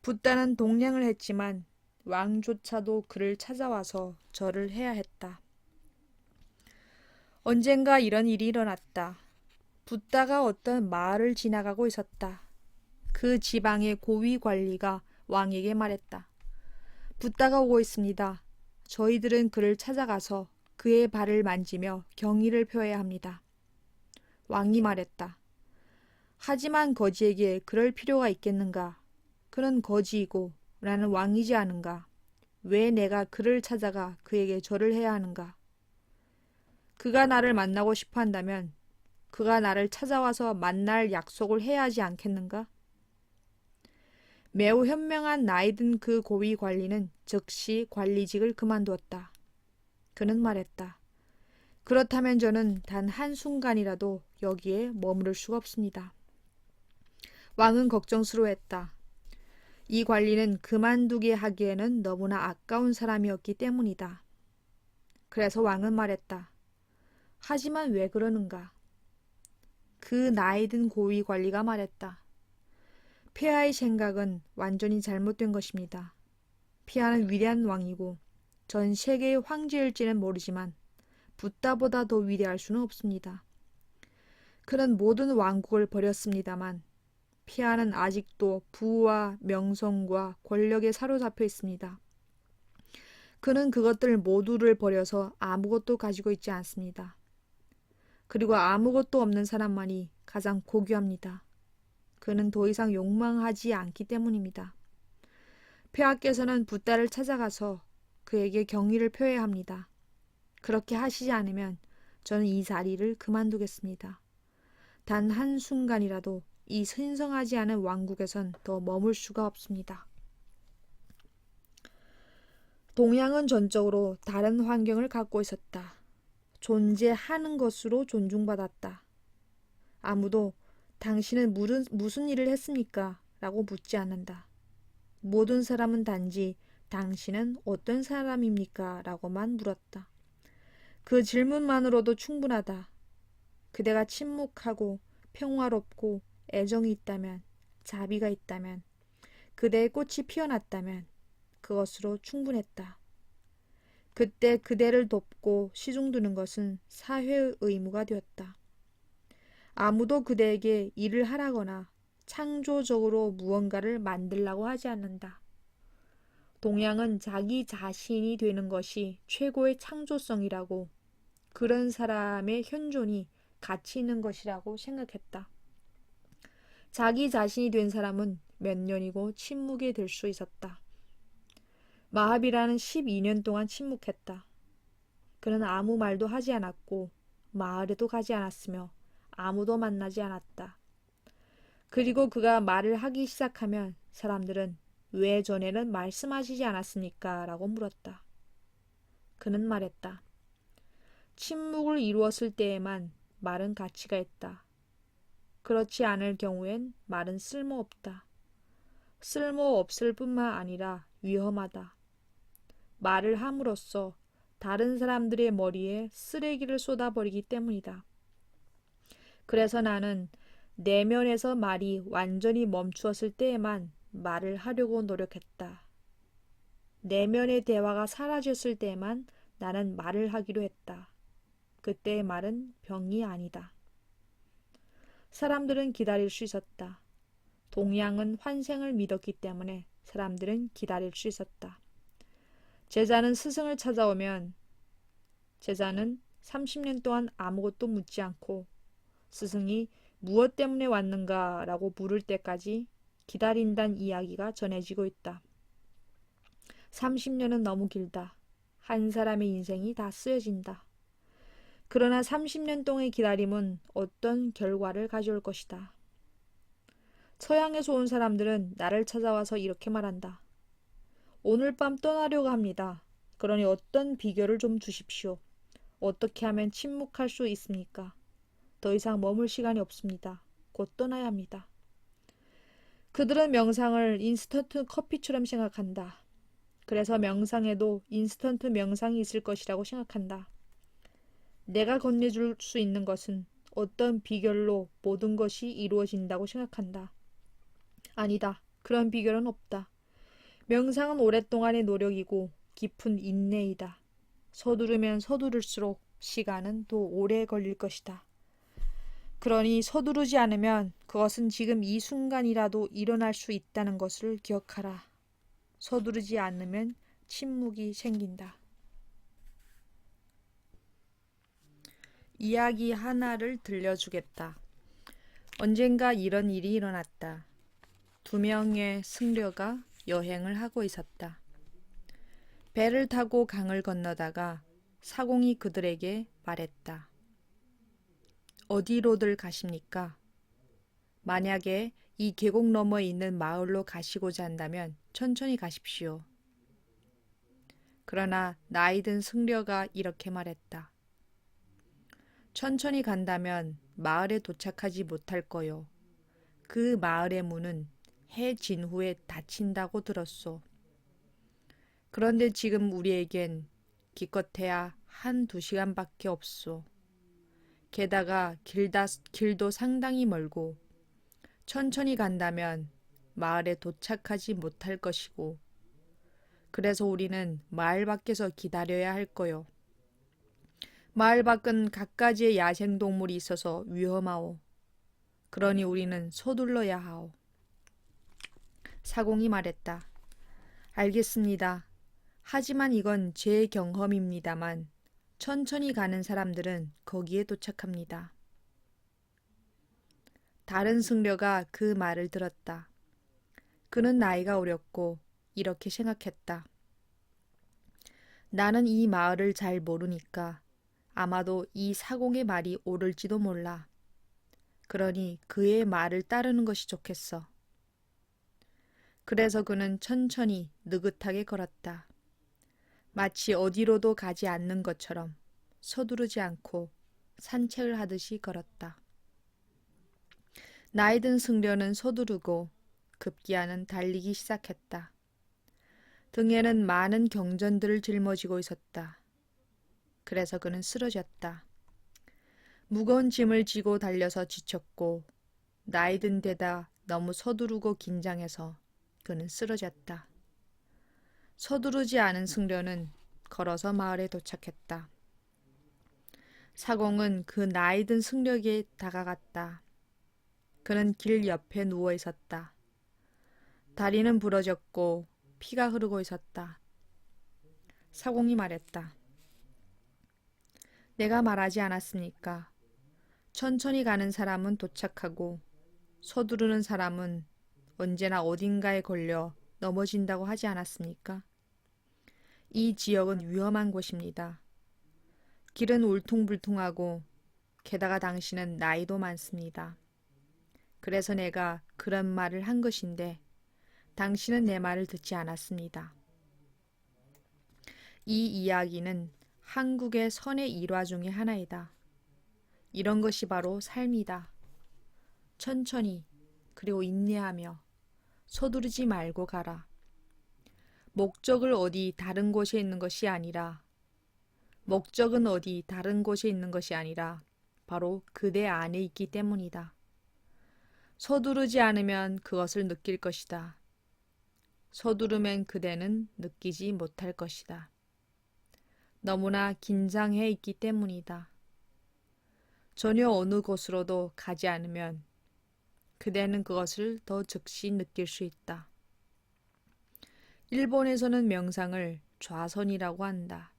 붓다는 동냥을 했지만 왕조차도 그를 찾아와서 절을 해야 했다. 언젠가 이런 일이 일어났다. 붓다가 어떤 마을을 지나가고 있었다. 그 지방의 고위 관리가 왕에게 말했다. 붓다가 오고 있습니다. 저희들은 그를 찾아가서 그의 발을 만지며 경의를 표해야 합니다. 왕이 말했다. 하지만 거지에게 그럴 필요가 있겠는가? 그는 거지이고 나는 왕이지 않은가? 왜 내가 그를 찾아가 그에게 절을 해야 하는가? 그가 나를 만나고 싶어 한다면 그가 나를 찾아와서 만날 약속을 해야 하지 않겠는가? 매우 현명한 나이든 그 고위 관리는 즉시 관리직을 그만두었다. 그는 말했다. 그렇다면 저는 단 한순간이라도 여기에 머무를 수가 없습니다. 왕은 걱정스러워했다. 이 관리는 그만두게 하기에는 너무나 아까운 사람이었기 때문이다. 그래서 왕은 말했다. 하지만 왜 그러는가? 그 나이든 고위 관리가 말했다. 폐하의 생각은 완전히 잘못된 것입니다. 폐하는 위대한 왕이고 전 세계의 황제일지는 모르지만 붓다보다 더 위대할 수는 없습니다. 그는 모든 왕국을 버렸습니다만 폐하는 아직도 부와 명성과 권력에 사로잡혀 있습니다. 그는 그것들 모두를 버려서 아무것도 가지고 있지 않습니다. 그리고 아무것도 없는 사람만이 가장 고귀합니다. 그는 더 이상 욕망하지 않기 때문입니다. 폐하께서는 붓다를 찾아가서 그에게 경의를 표해야 합니다. 그렇게 하시지 않으면 저는 이 자리를 그만두겠습니다. 단 한순간이라도 이 신성하지 않은 왕국에선 더 머물 수가 없습니다. 동양은 전적으로 다른 환경을 갖고 있었다. 존재하는 것으로 존중받았다. 아무도 당신은 무슨 일을 했습니까? 라고 묻지 않는다. 모든 사람은 단지 당신은 어떤 사람입니까? 라고만 물었다. 그 질문만으로도 충분하다. 그대가 침묵하고 평화롭고 애정이 있다면, 자비가 있다면, 그대의 꽃이 피어났다면 그것으로 충분했다. 그때 그대를 돕고 시중두는 것은 사회의 의무가 되었다. 아무도 그대에게 일을 하라거나 창조적으로 무언가를 만들라고 하지 않는다. 동양은 자기 자신이 되는 것이 최고의 창조성이라고, 그런 사람의 현존이 가치 있는 것이라고 생각했다. 자기 자신이 된 사람은 몇 년이고 침묵이 될 수 있었다. 마하비라는 12년 동안 침묵했다. 그는 아무 말도 하지 않았고 마을에도 가지 않았으며 아무도 만나지 않았다. 그리고 그가 말을 하기 시작하면 사람들은 왜 전에는 말씀하시지 않았습니까? 라고 물었다. 그는 말했다. 침묵을 이루었을 때에만 말은 가치가 있다. 그렇지 않을 경우엔 말은 쓸모없다. 쓸모없을 뿐만 아니라 위험하다. 말을 함으로써 다른 사람들의 머리에 쓰레기를 쏟아버리기 때문이다. 그래서 나는 내면에서 말이 완전히 멈추었을 때에만 말을 하려고 노력했다. 내면의 대화가 사라졌을 때에만 나는 말을 하기로 했다. 그때의 말은 병이 아니다. 사람들은 기다릴 수 있었다. 동양은 환생을 믿었기 때문에 사람들은 기다릴 수 있었다. 제자는 스승을 찾아오면 제자는 30년 동안 아무것도 묻지 않고 스승이 무엇 때문에 왔는가 라고 물을 때까지 기다린다는 이야기가 전해지고 있다. 30년은 너무 길다. 한 사람의 인생이 다 쓰여진다. 그러나 30년 동의 기다림은 어떤 결과를 가져올 것이다. 서양에서 온 사람들은 나를 찾아와서 이렇게 말한다. 오늘 밤 떠나려고 합니다. 그러니 어떤 비결을 좀 주십시오. 어떻게 하면 침묵할 수 있습니까? 더 이상 머물 시간이 없습니다. 곧 떠나야 합니다. 그들은 명상을 인스턴트 커피처럼 생각한다. 그래서 명상에도 인스턴트 명상이 있을 것이라고 생각한다. 내가 건네줄 수 있는 것은 어떤 비결로 모든 것이 이루어진다고 생각한다. 아니다. 그런 비결은 없다. 명상은 오랫동안의 노력이고 깊은 인내이다. 서두르면 서두를수록 시간은 더 오래 걸릴 것이다. 그러니 서두르지 않으면 그것은 지금 이 순간이라도 일어날 수 있다는 것을 기억하라. 서두르지 않으면 침묵이 생긴다. 이야기 하나를 들려주겠다. 언젠가 이런 일이 일어났다. 2명의 승려가 여행을 하고 있었다. 배를 타고 강을 건너다가 사공이 그들에게 말했다. 어디로들 가십니까? 만약에 이 계곡 너머에 있는 마을로 가시고자 한다면 천천히 가십시오. 그러나 나이 든 승려가 이렇게 말했다. 천천히 간다면 마을에 도착하지 못할 거요. 그 마을의 문은 해 진 후에 닫힌다고 들었소. 그런데 지금 우리에겐 기껏해야 1~2시간밖에 없소. 게다가 길도 상당히 멀고 천천히 간다면 마을에 도착하지 못할 것이고, 그래서 우리는 마을 밖에서 기다려야 할 거요. 마을 밖은 갖가지의 야생동물이 있어서 위험하오. 그러니 우리는 서둘러야 하오. 사공이 말했다. 알겠습니다. 하지만 이건 제 경험입니다만 천천히 가는 사람들은 거기에 도착합니다. 다른 승려가 그 말을 들었다. 그는 나이가 어렸고 이렇게 생각했다. 나는 이 마을을 잘 모르니까 아마도 이 사공의 말이 옳을지도 몰라. 그러니 그의 말을 따르는 것이 좋겠어. 그래서 그는 천천히 느긋하게 걸었다. 마치 어디로도 가지 않는 것처럼 서두르지 않고 산책을 하듯이 걸었다. 나이 든 승려는 서두르고 급기야는 달리기 시작했다. 등에는 많은 경전들을 짊어지고 있었다. 그래서 그는 쓰러졌다. 무거운 짐을 지고 달려서 지쳤고 나이 든 데다 너무 서두르고 긴장해서 그는 쓰러졌다. 서두르지 않은 승려는 걸어서 마을에 도착했다. 사공은 그 나이 든 승려에게 다가갔다. 그는 길 옆에 누워 있었다. 다리는 부러졌고 피가 흐르고 있었다. 사공이 말했다. 내가 말하지 않았습니까? 천천히 가는 사람은 도착하고 서두르는 사람은 언제나 어딘가에 걸려 넘어진다고 하지 않았습니까? 이 지역은 위험한 곳입니다. 길은 울퉁불퉁하고 게다가 당신은 나이도 많습니다. 그래서 내가 그런 말을 한 것인데 당신은 내 말을 듣지 않았습니다. 이 이야기는 한국의 선의 일화 중의 하나이다. 이런 것이 바로 삶이다. 천천히 그리고 인내하며 서두르지 말고 가라. 목적은 어디 다른 곳에 있는 것이 아니라 바로 그대 안에 있기 때문이다. 서두르지 않으면 그것을 느낄 것이다. 서두르면 그대는 느끼지 못할 것이다. 너무나 긴장해 있기 때문이다. 전혀 어느 곳으로도 가지 않으면 그대는 그것을 더 즉시 느낄 수 있다. 일본에서는 명상을 좌선이라고 한다.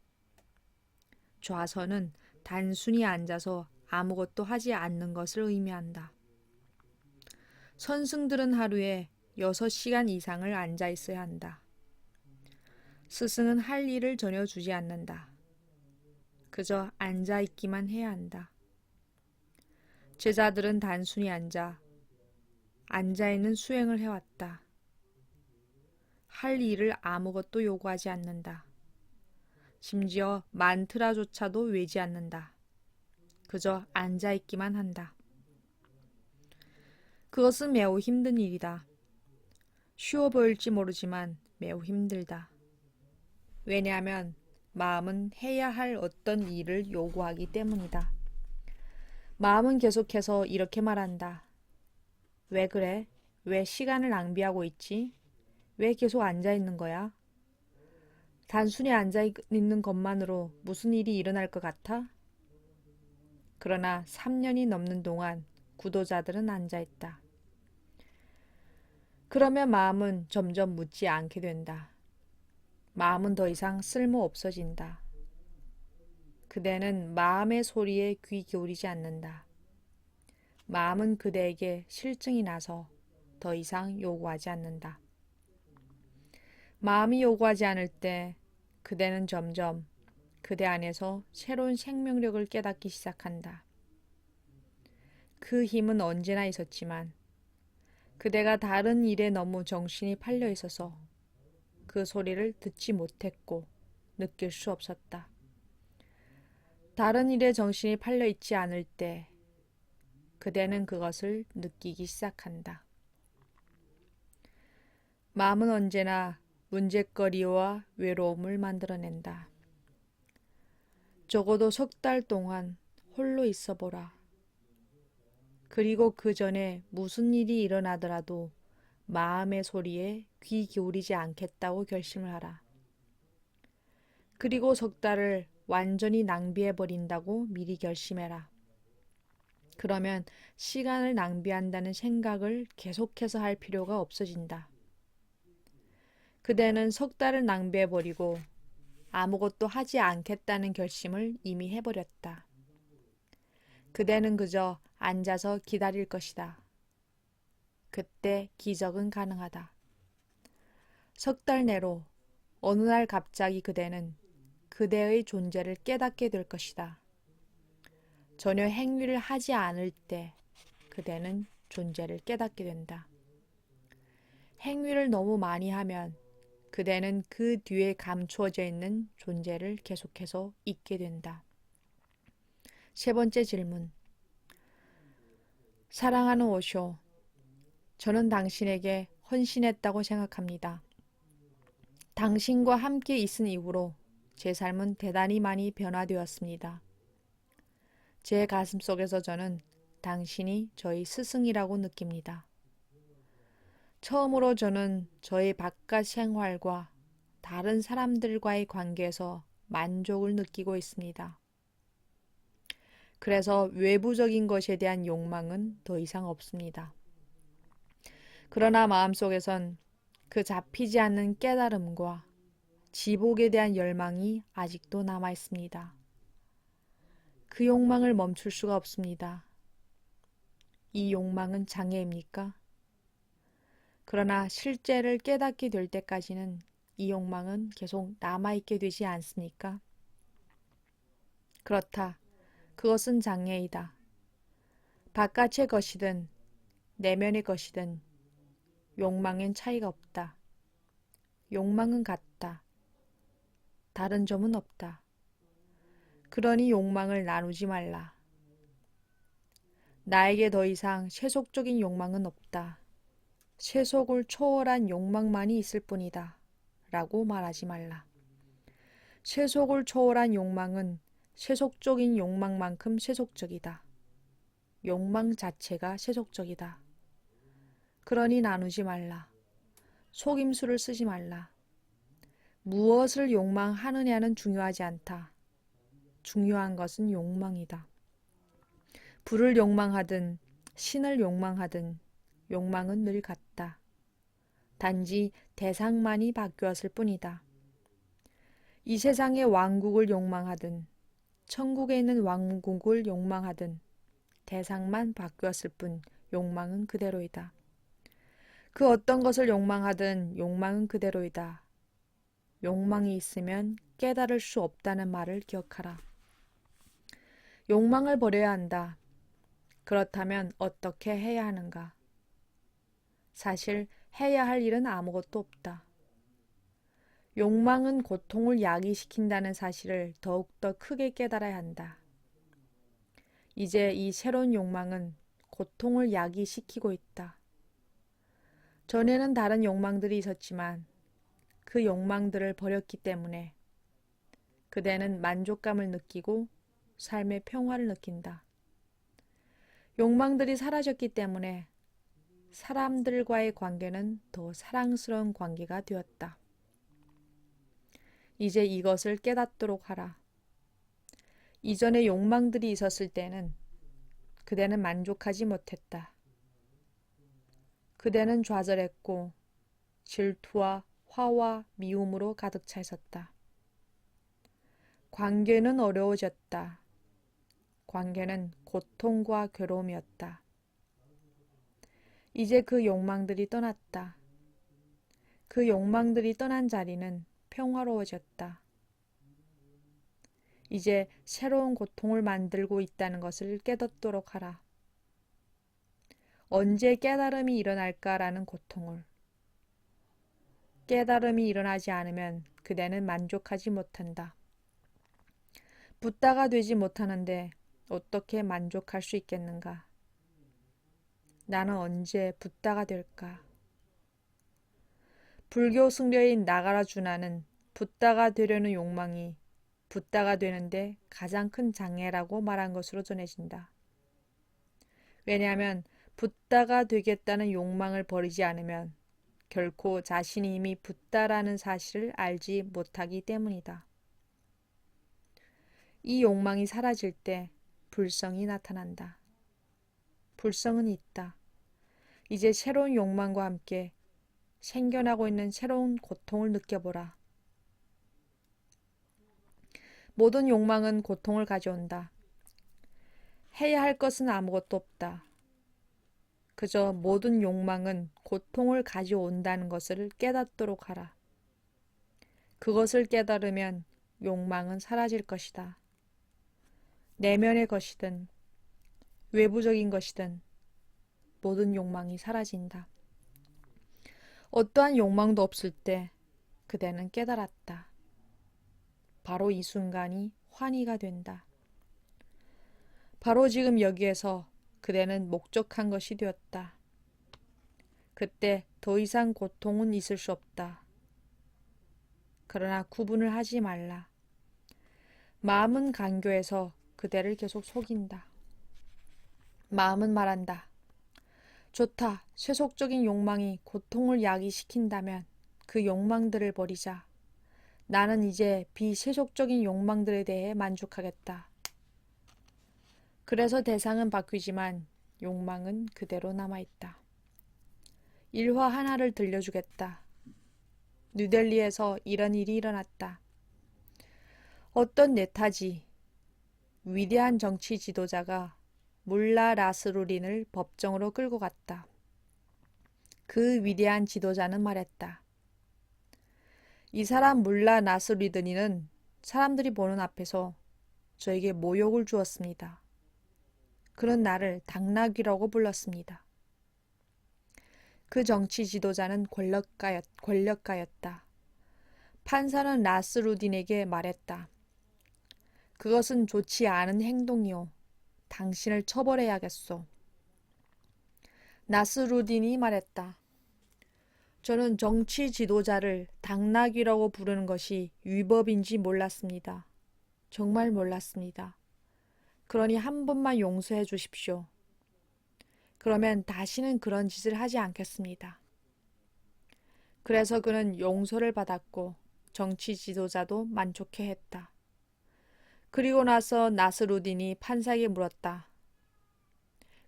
좌선은 단순히 앉아서 아무것도 하지 않는 것을 의미한다. 선승들은 하루에 6시간 이상을 앉아 있어야 한다. 스승은 할 일을 전혀 주지 않는다. 그저 앉아 있기만 해야 한다. 제자들은 단순히 앉아 있는 수행을 해왔다. 할 일을 아무것도 요구하지 않는다. 심지어 만트라조차도 외지 않는다. 그저 앉아 있기만 한다. 그것은 매우 힘든 일이다. 쉬워 보일지 모르지만 매우 힘들다. 왜냐하면 마음은 해야 할 어떤 일을 요구하기 때문이다. 마음은 계속해서 이렇게 말한다. 왜 그래? 왜 시간을 낭비하고 있지? 왜 계속 앉아 있는 거야? 단순히 앉아 있는 것만으로 무슨 일이 일어날 것 같아? 그러나 3년이 넘는 동안 구도자들은 앉아 있다. 그러면 마음은 점점 묻지 않게 된다. 마음은 더 이상 쓸모 없어진다. 그대는 마음의 소리에 귀 기울이지 않는다. 마음은 그대에게 실증이 나서 더 이상 요구하지 않는다. 마음이 요구하지 않을 때 그대는 점점 그대 안에서 새로운 생명력을 깨닫기 시작한다. 그 힘은 언제나 있었지만 그대가 다른 일에 너무 정신이 팔려 있어서 그 소리를 듣지 못했고 느낄 수 없었다. 다른 일에 정신이 팔려 있지 않을 때 그대는 그것을 느끼기 시작한다. 마음은 언제나 문제거리와 외로움을 만들어낸다. 적어도 3달 동안 홀로 있어 보라. 그리고 그 전에 무슨 일이 일어나더라도 마음의 소리에 귀 기울이지 않겠다고 결심을 하라. 그리고 3달을 완전히 낭비해버린다고 미리 결심해라. 그러면 시간을 낭비한다는 생각을 계속해서 할 필요가 없어진다. 그대는 3달을 낭비해버리고 아무것도 하지 않겠다는 결심을 이미 해버렸다. 그대는 그저 앉아서 기다릴 것이다. 그때 기적은 가능하다. 3달 내로 어느 날 갑자기 그대는 그대의 존재를 깨닫게 될 것이다. 전혀 행위를 하지 않을 때 그대는 존재를 깨닫게 된다. 행위를 너무 많이 하면 그대는 그 뒤에 감추어져 있는 존재를 계속해서 잊게 된다. 3번째 질문. 사랑하는 오쇼, 저는 당신에게 헌신했다고 생각합니다. 당신과 함께 있은 이후로 제 삶은 대단히 많이 변화되었습니다. 제 가슴속에서 저는 당신이 저희 스승이라고 느낍니다. 처음으로 저는 저의 바깥 생활과 다른 사람들과의 관계에서 만족을 느끼고 있습니다. 그래서 외부적인 것에 대한 욕망은 더 이상 없습니다. 그러나 마음속에선 그 잡히지 않는 깨달음과 지복에 대한 열망이 아직도 남아 있습니다. 그 욕망을 멈출 수가 없습니다. 이 욕망은 장애입니까? 그러나 실제를 깨닫게 될 때까지는 이 욕망은 계속 남아있게 되지 않습니까? 그렇다. 그것은 장애이다. 바깥의 것이든 내면의 것이든 욕망엔 차이가 없다. 욕망은 같다. 다른 점은 없다. 그러니 욕망을 나누지 말라. 나에게 더 이상 세속적인 욕망은 없다. 세속을 초월한 욕망만이 있을 뿐이다. 라고 말하지 말라. 세속을 초월한 욕망은 세속적인 욕망만큼 세속적이다. 욕망 자체가 세속적이다. 그러니 나누지 말라. 속임수를 쓰지 말라. 무엇을 욕망하느냐는 중요하지 않다. 중요한 것은 욕망이다. 부를 욕망하든 신을 욕망하든 욕망은 늘 같다. 단지 대상만이 바뀌었을 뿐이다. 이 세상의 왕국을 욕망하든 천국에 있는 왕국을 욕망하든 대상만 바뀌었을 뿐 욕망은 그대로이다. 그 어떤 것을 욕망하든 욕망은 그대로이다. 욕망이 있으면 깨달을 수 없다는 말을 기억하라. 욕망을 버려야 한다. 그렇다면 어떻게 해야 하는가? 사실 해야 할 일은 아무것도 없다. 욕망은 고통을 야기시킨다는 사실을 더욱더 크게 깨달아야 한다. 이제 이 새로운 욕망은 고통을 야기시키고 있다. 전에는 다른 욕망들이 있었지만 그 욕망들을 버렸기 때문에 그대는 만족감을 느끼고 삶의 평화를 느낀다. 욕망들이 사라졌기 때문에 사람들과의 관계는 더 사랑스러운 관계가 되었다. 이제 이것을 깨닫도록 하라. 이전에 욕망들이 있었을 때는 그대는 만족하지 못했다. 그대는 좌절했고 질투와 화와 미움으로 가득 차 있었다. 관계는 어려워졌다. 관계는 고통과 괴로움이었다. 이제 그 욕망들이 떠났다. 그 욕망들이 떠난 자리는 평화로워졌다. 이제 새로운 고통을 만들고 있다는 것을 깨닫도록 하라. 언제 깨달음이 일어날까라는 고통을. 깨달음이 일어나지 않으면 그대는 만족하지 못한다. 붓다가 되지 못하는데 어떻게 만족할 수 있겠는가? 나는 언제 붓다가 될까? 불교 승려인 나가라주나는 붓다가 되려는 욕망이 붓다가 되는데 가장 큰 장애라고 말한 것으로 전해진다. 왜냐하면 붓다가 되겠다는 욕망을 버리지 않으면 결코 자신이 이미 붓다라는 사실을 알지 못하기 때문이다. 이 욕망이 사라질 때 불성이 나타난다. 불성은 있다. 이제 새로운 욕망과 함께 생겨나고 있는 새로운 고통을 느껴보라. 모든 욕망은 고통을 가져온다. 해야 할 것은 아무것도 없다. 그저 모든 욕망은 고통을 가져온다는 것을 깨닫도록 하라. 그것을 깨달으면 욕망은 사라질 것이다. 내면의 것이든 외부적인 것이든 모든 욕망이 사라진다. 어떠한 욕망도 없을 때 그대는 깨달았다. 바로 이 순간이 환희가 된다. 바로 지금 여기에서 그대는 목적한 것이 되었다. 그때 더 이상 고통은 있을 수 없다. 그러나 구분을 하지 말라. 마음은 간교해서 그대를 계속 속인다. 마음은 말한다. 좋다. 세속적인 욕망이 고통을 야기시킨다면 그 욕망들을 버리자. 나는 이제 비세속적인 욕망들에 대해 만족하겠다. 그래서 대상은 바뀌지만 욕망은 그대로 남아있다. 일화 하나를 들려주겠다. 뉴델리에서 이런 일이 일어났다. 어떤 네타지, 위대한 정치 지도자가 물라 나스루린을 법정으로 끌고 갔다. 그 위대한 지도자는 말했다. 이 사람 물라 나스루린은 사람들이 보는 앞에서 저에게 모욕을 주었습니다. 그런 나를 당나귀라고 불렀습니다. 그 정치 지도자는 권력가였다. 판사는 나스루딘에게 말했다. 그것은 좋지 않은 행동이오. 당신을 처벌해야겠소. 나스루딘이 말했다. 저는 정치 지도자를 당나귀라고 부르는 것이 위법인지 몰랐습니다. 정말 몰랐습니다. 그러니 한 번만 용서해 주십시오. 그러면 다시는 그런 짓을 하지 않겠습니다. 그래서 그는 용서를 받았고 정치 지도자도 만족해했다. 그리고 나서 나스루딘이 판사에게 물었다.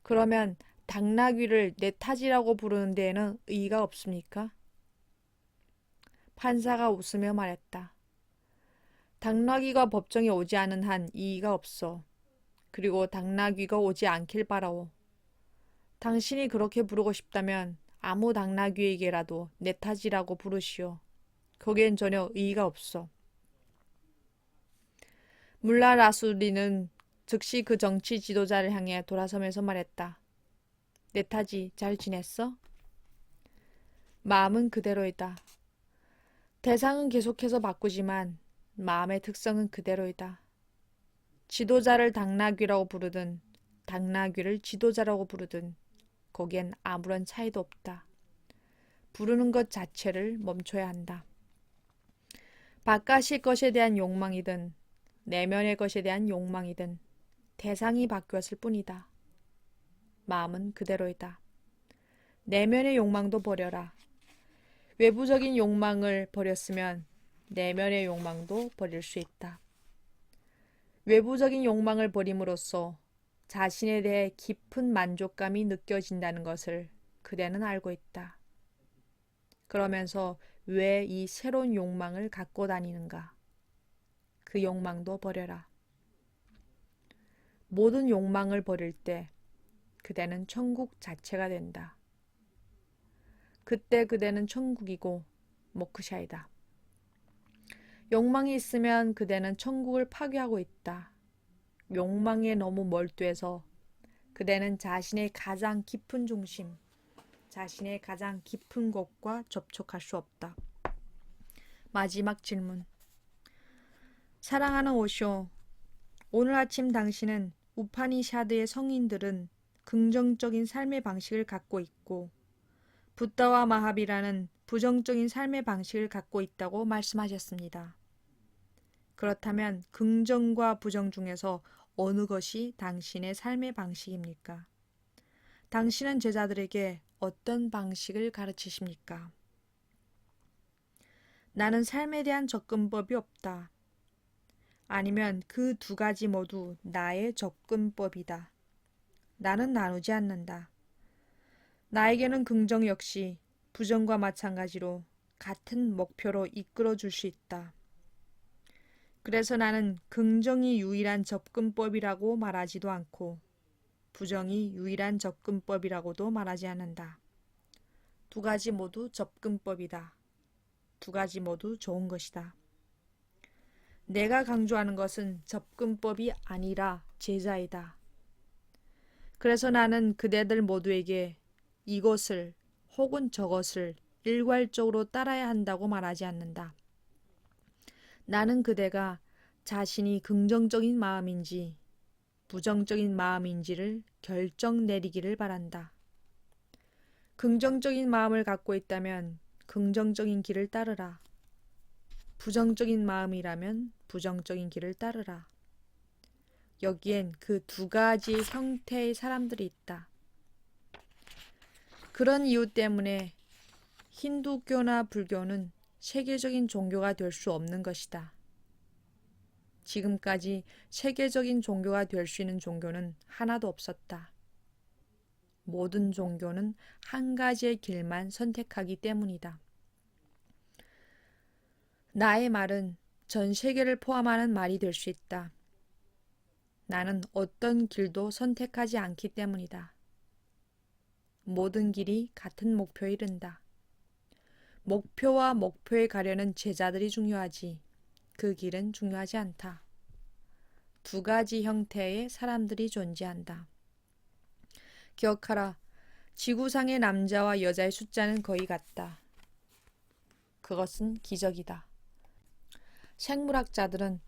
그러면 당나귀를 네타지라고 부르는 데에는 의의가 없습니까? 판사가 웃으며 말했다. 당나귀가 법정에 오지 않은 한 이의가 없어. 그리고 당나귀가 오지 않길 바라오. 당신이 그렇게 부르고 싶다면 아무 당나귀에게라도 네타지라고 부르시오. 거기엔 전혀 의의가 없어. 물라 라수리는 즉시 그 정치 지도자를 향해 돌아서면서 말했다. 네타지 잘 지냈어? 마음은 그대로이다. 대상은 계속해서 바꾸지만 마음의 특성은 그대로이다. 지도자를 당나귀라고 부르든 당나귀를 지도자라고 부르든 거기엔 아무런 차이도 없다. 부르는 것 자체를 멈춰야 한다. 바깥의 것에 대한 욕망이든 내면의 것에 대한 욕망이든 대상이 바뀌었을 뿐이다. 마음은 그대로이다. 내면의 욕망도 버려라. 외부적인 욕망을 버렸으면 내면의 욕망도 버릴 수 있다. 외부적인 욕망을 버림으로써 자신에 대해 깊은 만족감이 느껴진다는 것을 그대는 알고 있다. 그러면서 왜 이 새로운 욕망을 갖고 다니는가? 그 욕망도 버려라. 모든 욕망을 버릴 때 그대는 천국 자체가 된다. 그때 그대는 천국이고 모크샤이다. 욕망이 있으면 그대는 천국을 파괴하고 있다. 욕망에 너무 몰두해서 그대는 자신의 가장 깊은 중심, 자신의 가장 깊은 곳과 접촉할 수 없다. 마지막 질문. 사랑하는 오쇼, 오늘 아침 당신은 우파니샤드의 성인들은 긍정적인 삶의 방식을 갖고 있고 붓다와 마하비라는 부정적인 삶의 방식을 갖고 있다고 말씀하셨습니다. 그렇다면 긍정과 부정 중에서 어느 것이 당신의 삶의 방식입니까? 당신은 제자들에게 어떤 방식을 가르치십니까? 나는 삶에 대한 접근법이 없다. 아니면 그 두 가지 모두 나의 접근법이다. 나는 나누지 않는다. 나에게는 긍정 역시 부정과 마찬가지로 같은 목표로 이끌어 줄 수 있다. 그래서 나는 긍정이 유일한 접근법이라고 말하지도 않고 부정이 유일한 접근법이라고도 말하지 않는다. 두 가지 모두 접근법이다. 두 가지 모두 좋은 것이다. 내가 강조하는 것은 접근법이 아니라 제자이다. 그래서 나는 그대들 모두에게 이것을 혹은 저것을 일괄적으로 따라야 한다고 말하지 않는다. 나는 그대가 자신이 긍정적인 마음인지 부정적인 마음인지를 결정 내리기를 바란다. 긍정적인 마음을 갖고 있다면 긍정적인 길을 따르라. 부정적인 마음이라면 부정적인 길을 따르라. 여기엔 그 두 가지 형태의 사람들이 있다. 그런 이유 때문에 힌두교나 불교는 세계적인 종교가 될 수 없는 것이다. 지금까지 세계적인 종교가 될 수 있는 종교는 하나도 없었다. 모든 종교는 한 가지의 길만 선택하기 때문이다. 나의 말은 전 세계를 포함하는 말이 될 수 있다. 나는 어떤 길도 선택하지 않기 때문이다. 모든 길이 같은 목표에 이른다. 목표와 목표에 가려는 제자들이 중요하지 그 길은 중요하지 않다. 두 가지 형태의 사람들이 존재한다. 기억하라. 지구상의 남자와 여자의 숫자는 거의 같다. 그것은 기적이다. 생물학자들은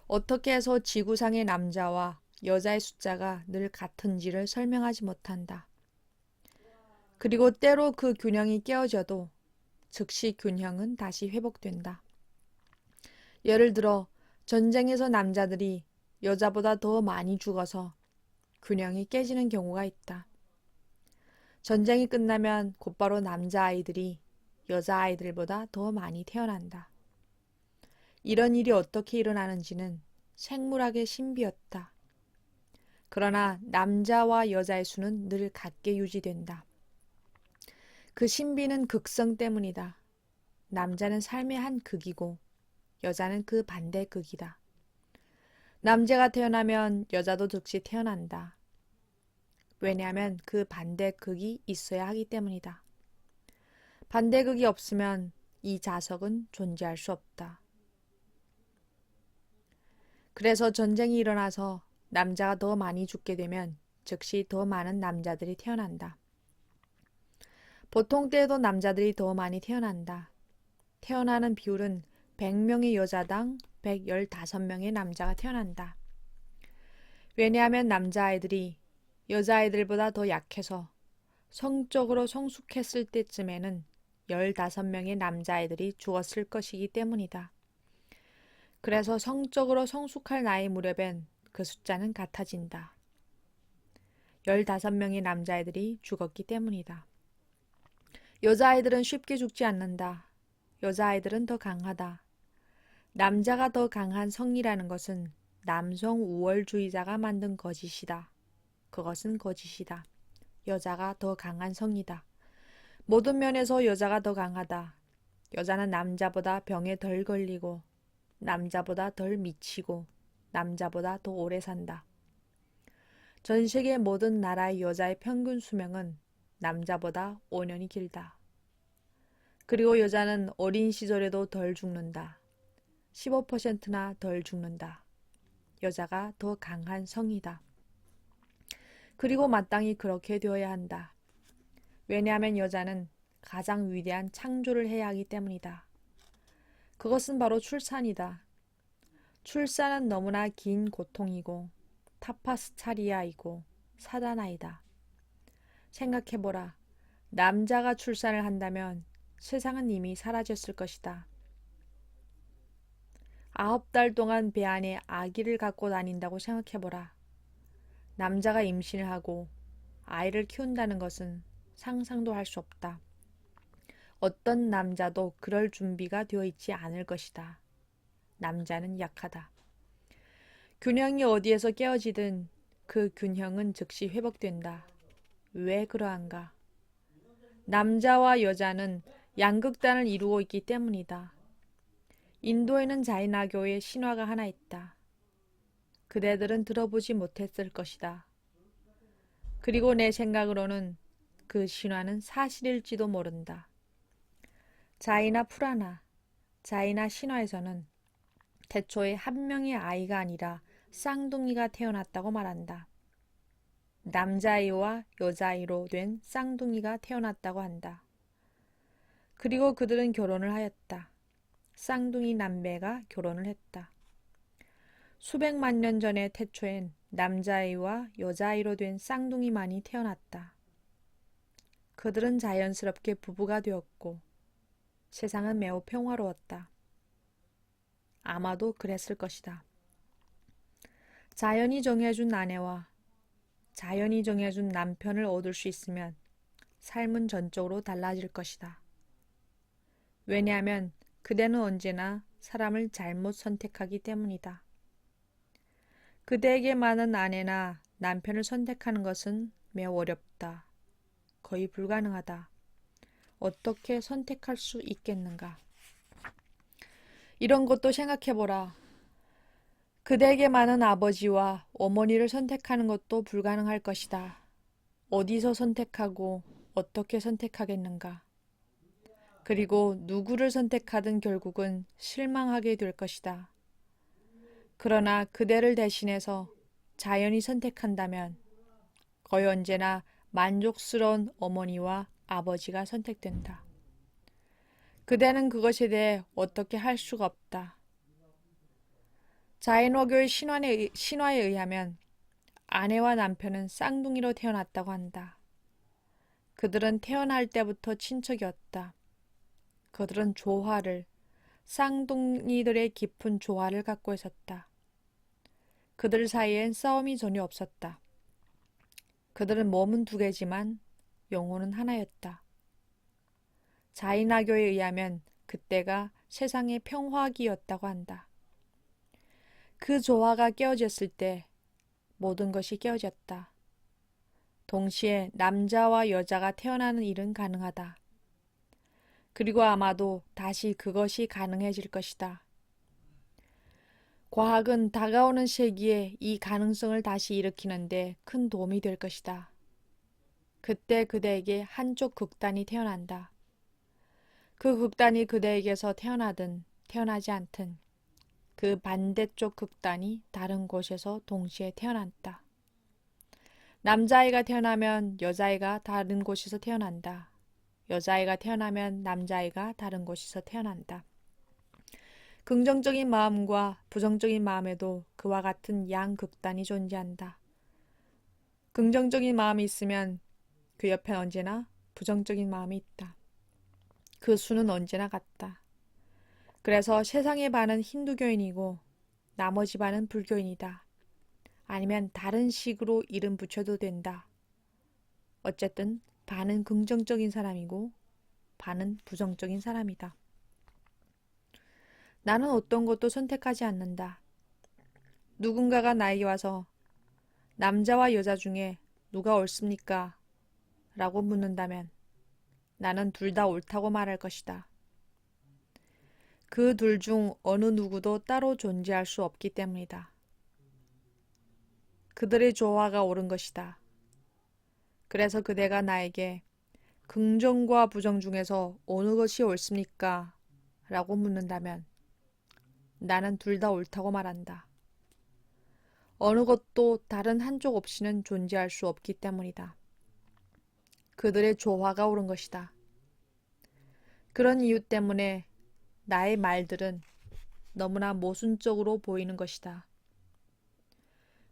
어떻게 해서 지구상의 남자와 여자의 숫자가 늘 같은지를 설명하지 못한다. 그리고 때로 그 균형이 깨어져도 즉시 균형은 다시 회복된다. 예를 들어 전쟁에서 남자들이 여자보다 더 많이 죽어서 균형이 깨지는 경우가 있다. 전쟁이 끝나면 곧바로 남자아이들이 여자아이들보다 더 많이 태어난다. 이런 일이 어떻게 일어나는지는 생물학의 신비였다. 그러나 남자와 여자의 수는 늘 같게 유지된다. 그 신비는 극성 때문이다. 남자는 삶의 한 극이고 여자는 그 반대 극이다. 남자가 태어나면 여자도 즉시 태어난다. 왜냐하면 그 반대 극이 있어야 하기 때문이다. 반대 극이 없으면 이 자석은 존재할 수 없다. 그래서 전쟁이 일어나서 남자가 더 많이 죽게 되면 즉시 더 많은 남자들이 태어난다. 보통 때에도 남자들이 더 많이 태어난다. 태어나는 비율은 100명의 여자당 115명의 남자가 태어난다. 왜냐하면 남자아이들이 여자아이들보다 더 약해서 성적으로 성숙했을 때쯤에는 15명의 남자아이들이 죽었을 것이기 때문이다. 그래서 성적으로 성숙할 나이 무렵엔 그 숫자는 같아진다. 15명의 남자아이들이 죽었기 때문이다. 여자아이들은 쉽게 죽지 않는다. 여자아이들은 더 강하다. 남자가 더 강한 성이라는 것은 남성 우월주의자가 만든 거짓이다. 그것은 거짓이다. 여자가 더 강한 성이다. 모든 면에서 여자가 더 강하다. 여자는 남자보다 병에 덜 걸리고 남자보다 덜 미치고 남자보다 더 오래 산다. 전 세계 모든 나라의 여자의 평균 수명은 남자보다 5년이 길다. 그리고 여자는 어린 시절에도 덜 죽는다. 15%나 덜 죽는다. 여자가 더 강한 성이다. 그리고 마땅히 그렇게 되어야 한다. 왜냐하면 여자는 가장 위대한 창조를 해야 하기 때문이다. 그것은 바로 출산이다. 출산은 너무나 긴 고통이고 타파스차리아이고 사다나이다. 생각해보라. 남자가 출산을 한다면 세상은 이미 사라졌을 것이다. 9달 동안 배 안에 아기를 갖고 다닌다고 생각해보라. 남자가 임신을 하고 아이를 키운다는 것은 상상도 할 수 없다. 어떤 남자도 그럴 준비가 되어 있지 않을 것이다. 남자는 약하다. 균형이 어디에서 깨어지든 그 균형은 즉시 회복된다. 왜 그러한가? 남자와 여자는 양극단을 이루고 있기 때문이다. 인도에는 자이나교의 신화가 하나 있다. 그대들은 들어보지 못했을 것이다. 그리고 내 생각으로는 그 신화는 사실일지도 모른다. 자이나 푸라나, 자이나 신화에서는 태초에 한 명의 아이가 아니라 쌍둥이가 태어났다고 말한다. 남자아이와 여자아이로 된 쌍둥이가 태어났다고 한다. 그리고 그들은 결혼을 하였다. 쌍둥이 남매가 결혼을 했다. 수백만 년 전의 태초엔 남자아이와 여자아이로 된 쌍둥이만이 태어났다. 그들은 자연스럽게 부부가 되었고 세상은 매우 평화로웠다. 아마도 그랬을 것이다. 자연이 정해준 아내와 자연이 정해준 남편을 얻을 수 있으면 삶은 전적으로 달라질 것이다. 왜냐하면 그대는 언제나 사람을 잘못 선택하기 때문이다. 그대에게 많은 아내나 남편을 선택하는 것은 매우 어렵다. 거의 불가능하다. 어떻게 선택할 수 있겠는가? 이런 것도 생각해보라. 그대에게 많은 아버지와 어머니를 선택하는 것도 불가능할 것이다. 어디서 선택하고 어떻게 선택하겠는가? 그리고 누구를 선택하든 결국은 실망하게 될 것이다. 그러나 그대를 대신해서 자연이 선택한다면 거의 언제나 만족스러운 어머니와 아버지가 선택된다. 그대는 그것에 대해 어떻게 할 수가 없다. 자이노교의 신화에 의하면 아내와 남편은 쌍둥이로 태어났다고 한다. 그들은 태어날 때부터 친척이었다. 그들은 쌍둥이들의 깊은 조화를 갖고 있었다. 그들 사이엔 싸움이 전혀 없었다. 그들은 몸은 두 개지만 영혼은 하나였다. 자이나교에 의하면 그때가 세상의 평화기였다고 한다. 그 조화가 깨어졌을 때 모든 것이 깨어졌다. 동시에 남자와 여자가 태어나는 일은 가능하다. 그리고 아마도 다시 그것이 가능해질 것이다. 과학은 다가오는 세기에 이 가능성을 다시 일으키는데 큰 도움이 될 것이다. 그때 그대에게 한쪽 극단이 태어난다. 그 극단이 그대에게서 태어나든 태어나지 않든 그 반대쪽 극단이 다른 곳에서 동시에 태어났다. 남자아이가 태어나면 여자아이가 다른 곳에서 태어난다. 여자아이가 태어나면 남자아이가 다른 곳에서 태어난다. 긍정적인 마음과 부정적인 마음에도 그와 같은 양극단이 존재한다. 긍정적인 마음이 있으면 그 옆엔 언제나 부정적인 마음이 있다. 그 수는 언제나 같다. 그래서 세상의 반은 힌두교인이고 나머지 반은 불교인이다. 아니면 다른 식으로 이름 붙여도 된다. 어쨌든 반은 긍정적인 사람이고 반은 부정적인 사람이다. 나는 어떤 것도 선택하지 않는다. 누군가가 나에게 와서 남자와 여자 중에 누가 옳습니까? 라고 묻는다면 나는 둘 다 옳다고 말할 것이다. 그 둘 중 어느 누구도 따로 존재할 수 없기 때문이다. 그들의 조화가 옳은 것이다. 그래서 그대가 나에게 긍정과 부정 중에서 어느 것이 옳습니까? 라고 묻는다면 나는 둘 다 옳다고 말한다. 어느 것도 다른 한쪽 없이는 존재할 수 없기 때문이다. 그들의 조화가 옳은 것이다. 그런 이유 때문에 나의 말들은 너무나 모순적으로 보이는 것이다.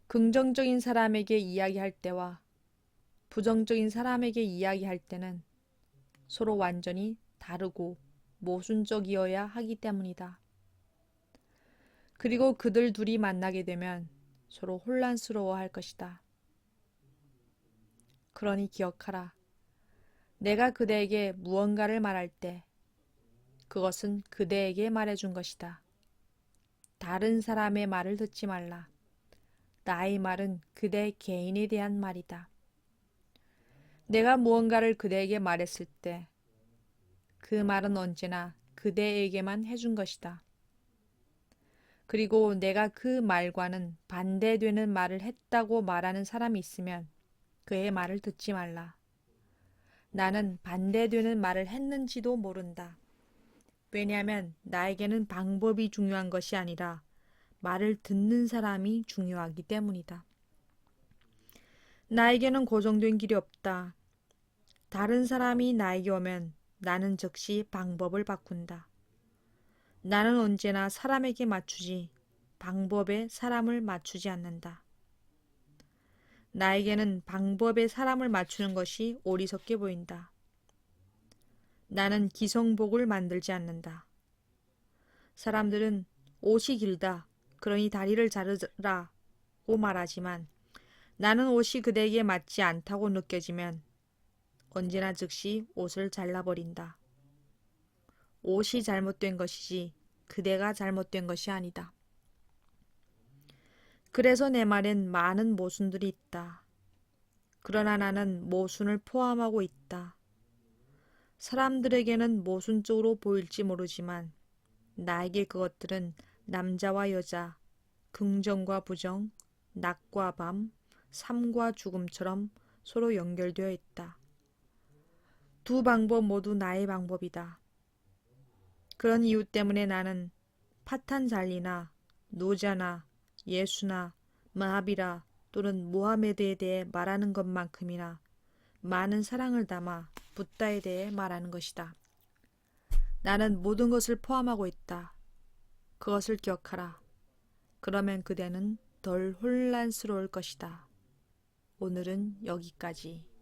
긍정적인 사람에게 이야기할 때와 부정적인 사람에게 이야기할 때는 서로 완전히 다르고 모순적이어야 하기 때문이다. 그리고 그들 둘이 만나게 되면 서로 혼란스러워할 것이다. 그러니 기억하라. 내가 그대에게 무언가를 말할 때 그것은 그대에게 말해준 것이다. 다른 사람의 말을 듣지 말라. 나의 말은 그대 개인에 대한 말이다. 내가 무언가를 그대에게 말했을 때 그 말은 언제나 그대에게만 해준 것이다. 그리고 내가 그 말과는 반대되는 말을 했다고 말하는 사람이 있으면 그의 말을 듣지 말라. 나는 반대되는 말을 했는지도 모른다. 왜냐하면 나에게는 방법이 중요한 것이 아니라 말을 듣는 사람이 중요하기 때문이다. 나에게는 고정된 길이 없다. 다른 사람이 나에게 오면 나는 즉시 방법을 바꾼다. 나는 언제나 사람에게 맞추지 방법에 사람을 맞추지 않는다. 나에게는 방법에 사람을 맞추는 것이 어리석게 보인다. 나는 기성복을 만들지 않는다. 사람들은 옷이 길다. 그러니 다리를 자르라고 말하지만 나는 옷이 그대에게 맞지 않다고 느껴지면 언제나 즉시 옷을 잘라버린다. 옷이 잘못된 것이지 그대가 잘못된 것이 아니다. 그래서 내 말엔 많은 모순들이 있다. 그러나 나는 모순을 포함하고 있다. 사람들에게는 모순적으로 보일지 모르지만 나에게 그것들은 남자와 여자, 긍정과 부정, 낮과 밤, 삶과 죽음처럼 서로 연결되어 있다. 두 방법 모두 나의 방법이다. 그런 이유 때문에 나는 파탄잘리나 노자나 예수나 마하비라 또는 모하메드에 대해 말하는 것만큼이나 많은 사랑을 담아 붓다에 대해 말하는 것이다. 나는 모든 것을 포함하고 있다. 그것을 기억하라. 그러면 그대는 덜 혼란스러울 것이다. 오늘은 여기까지.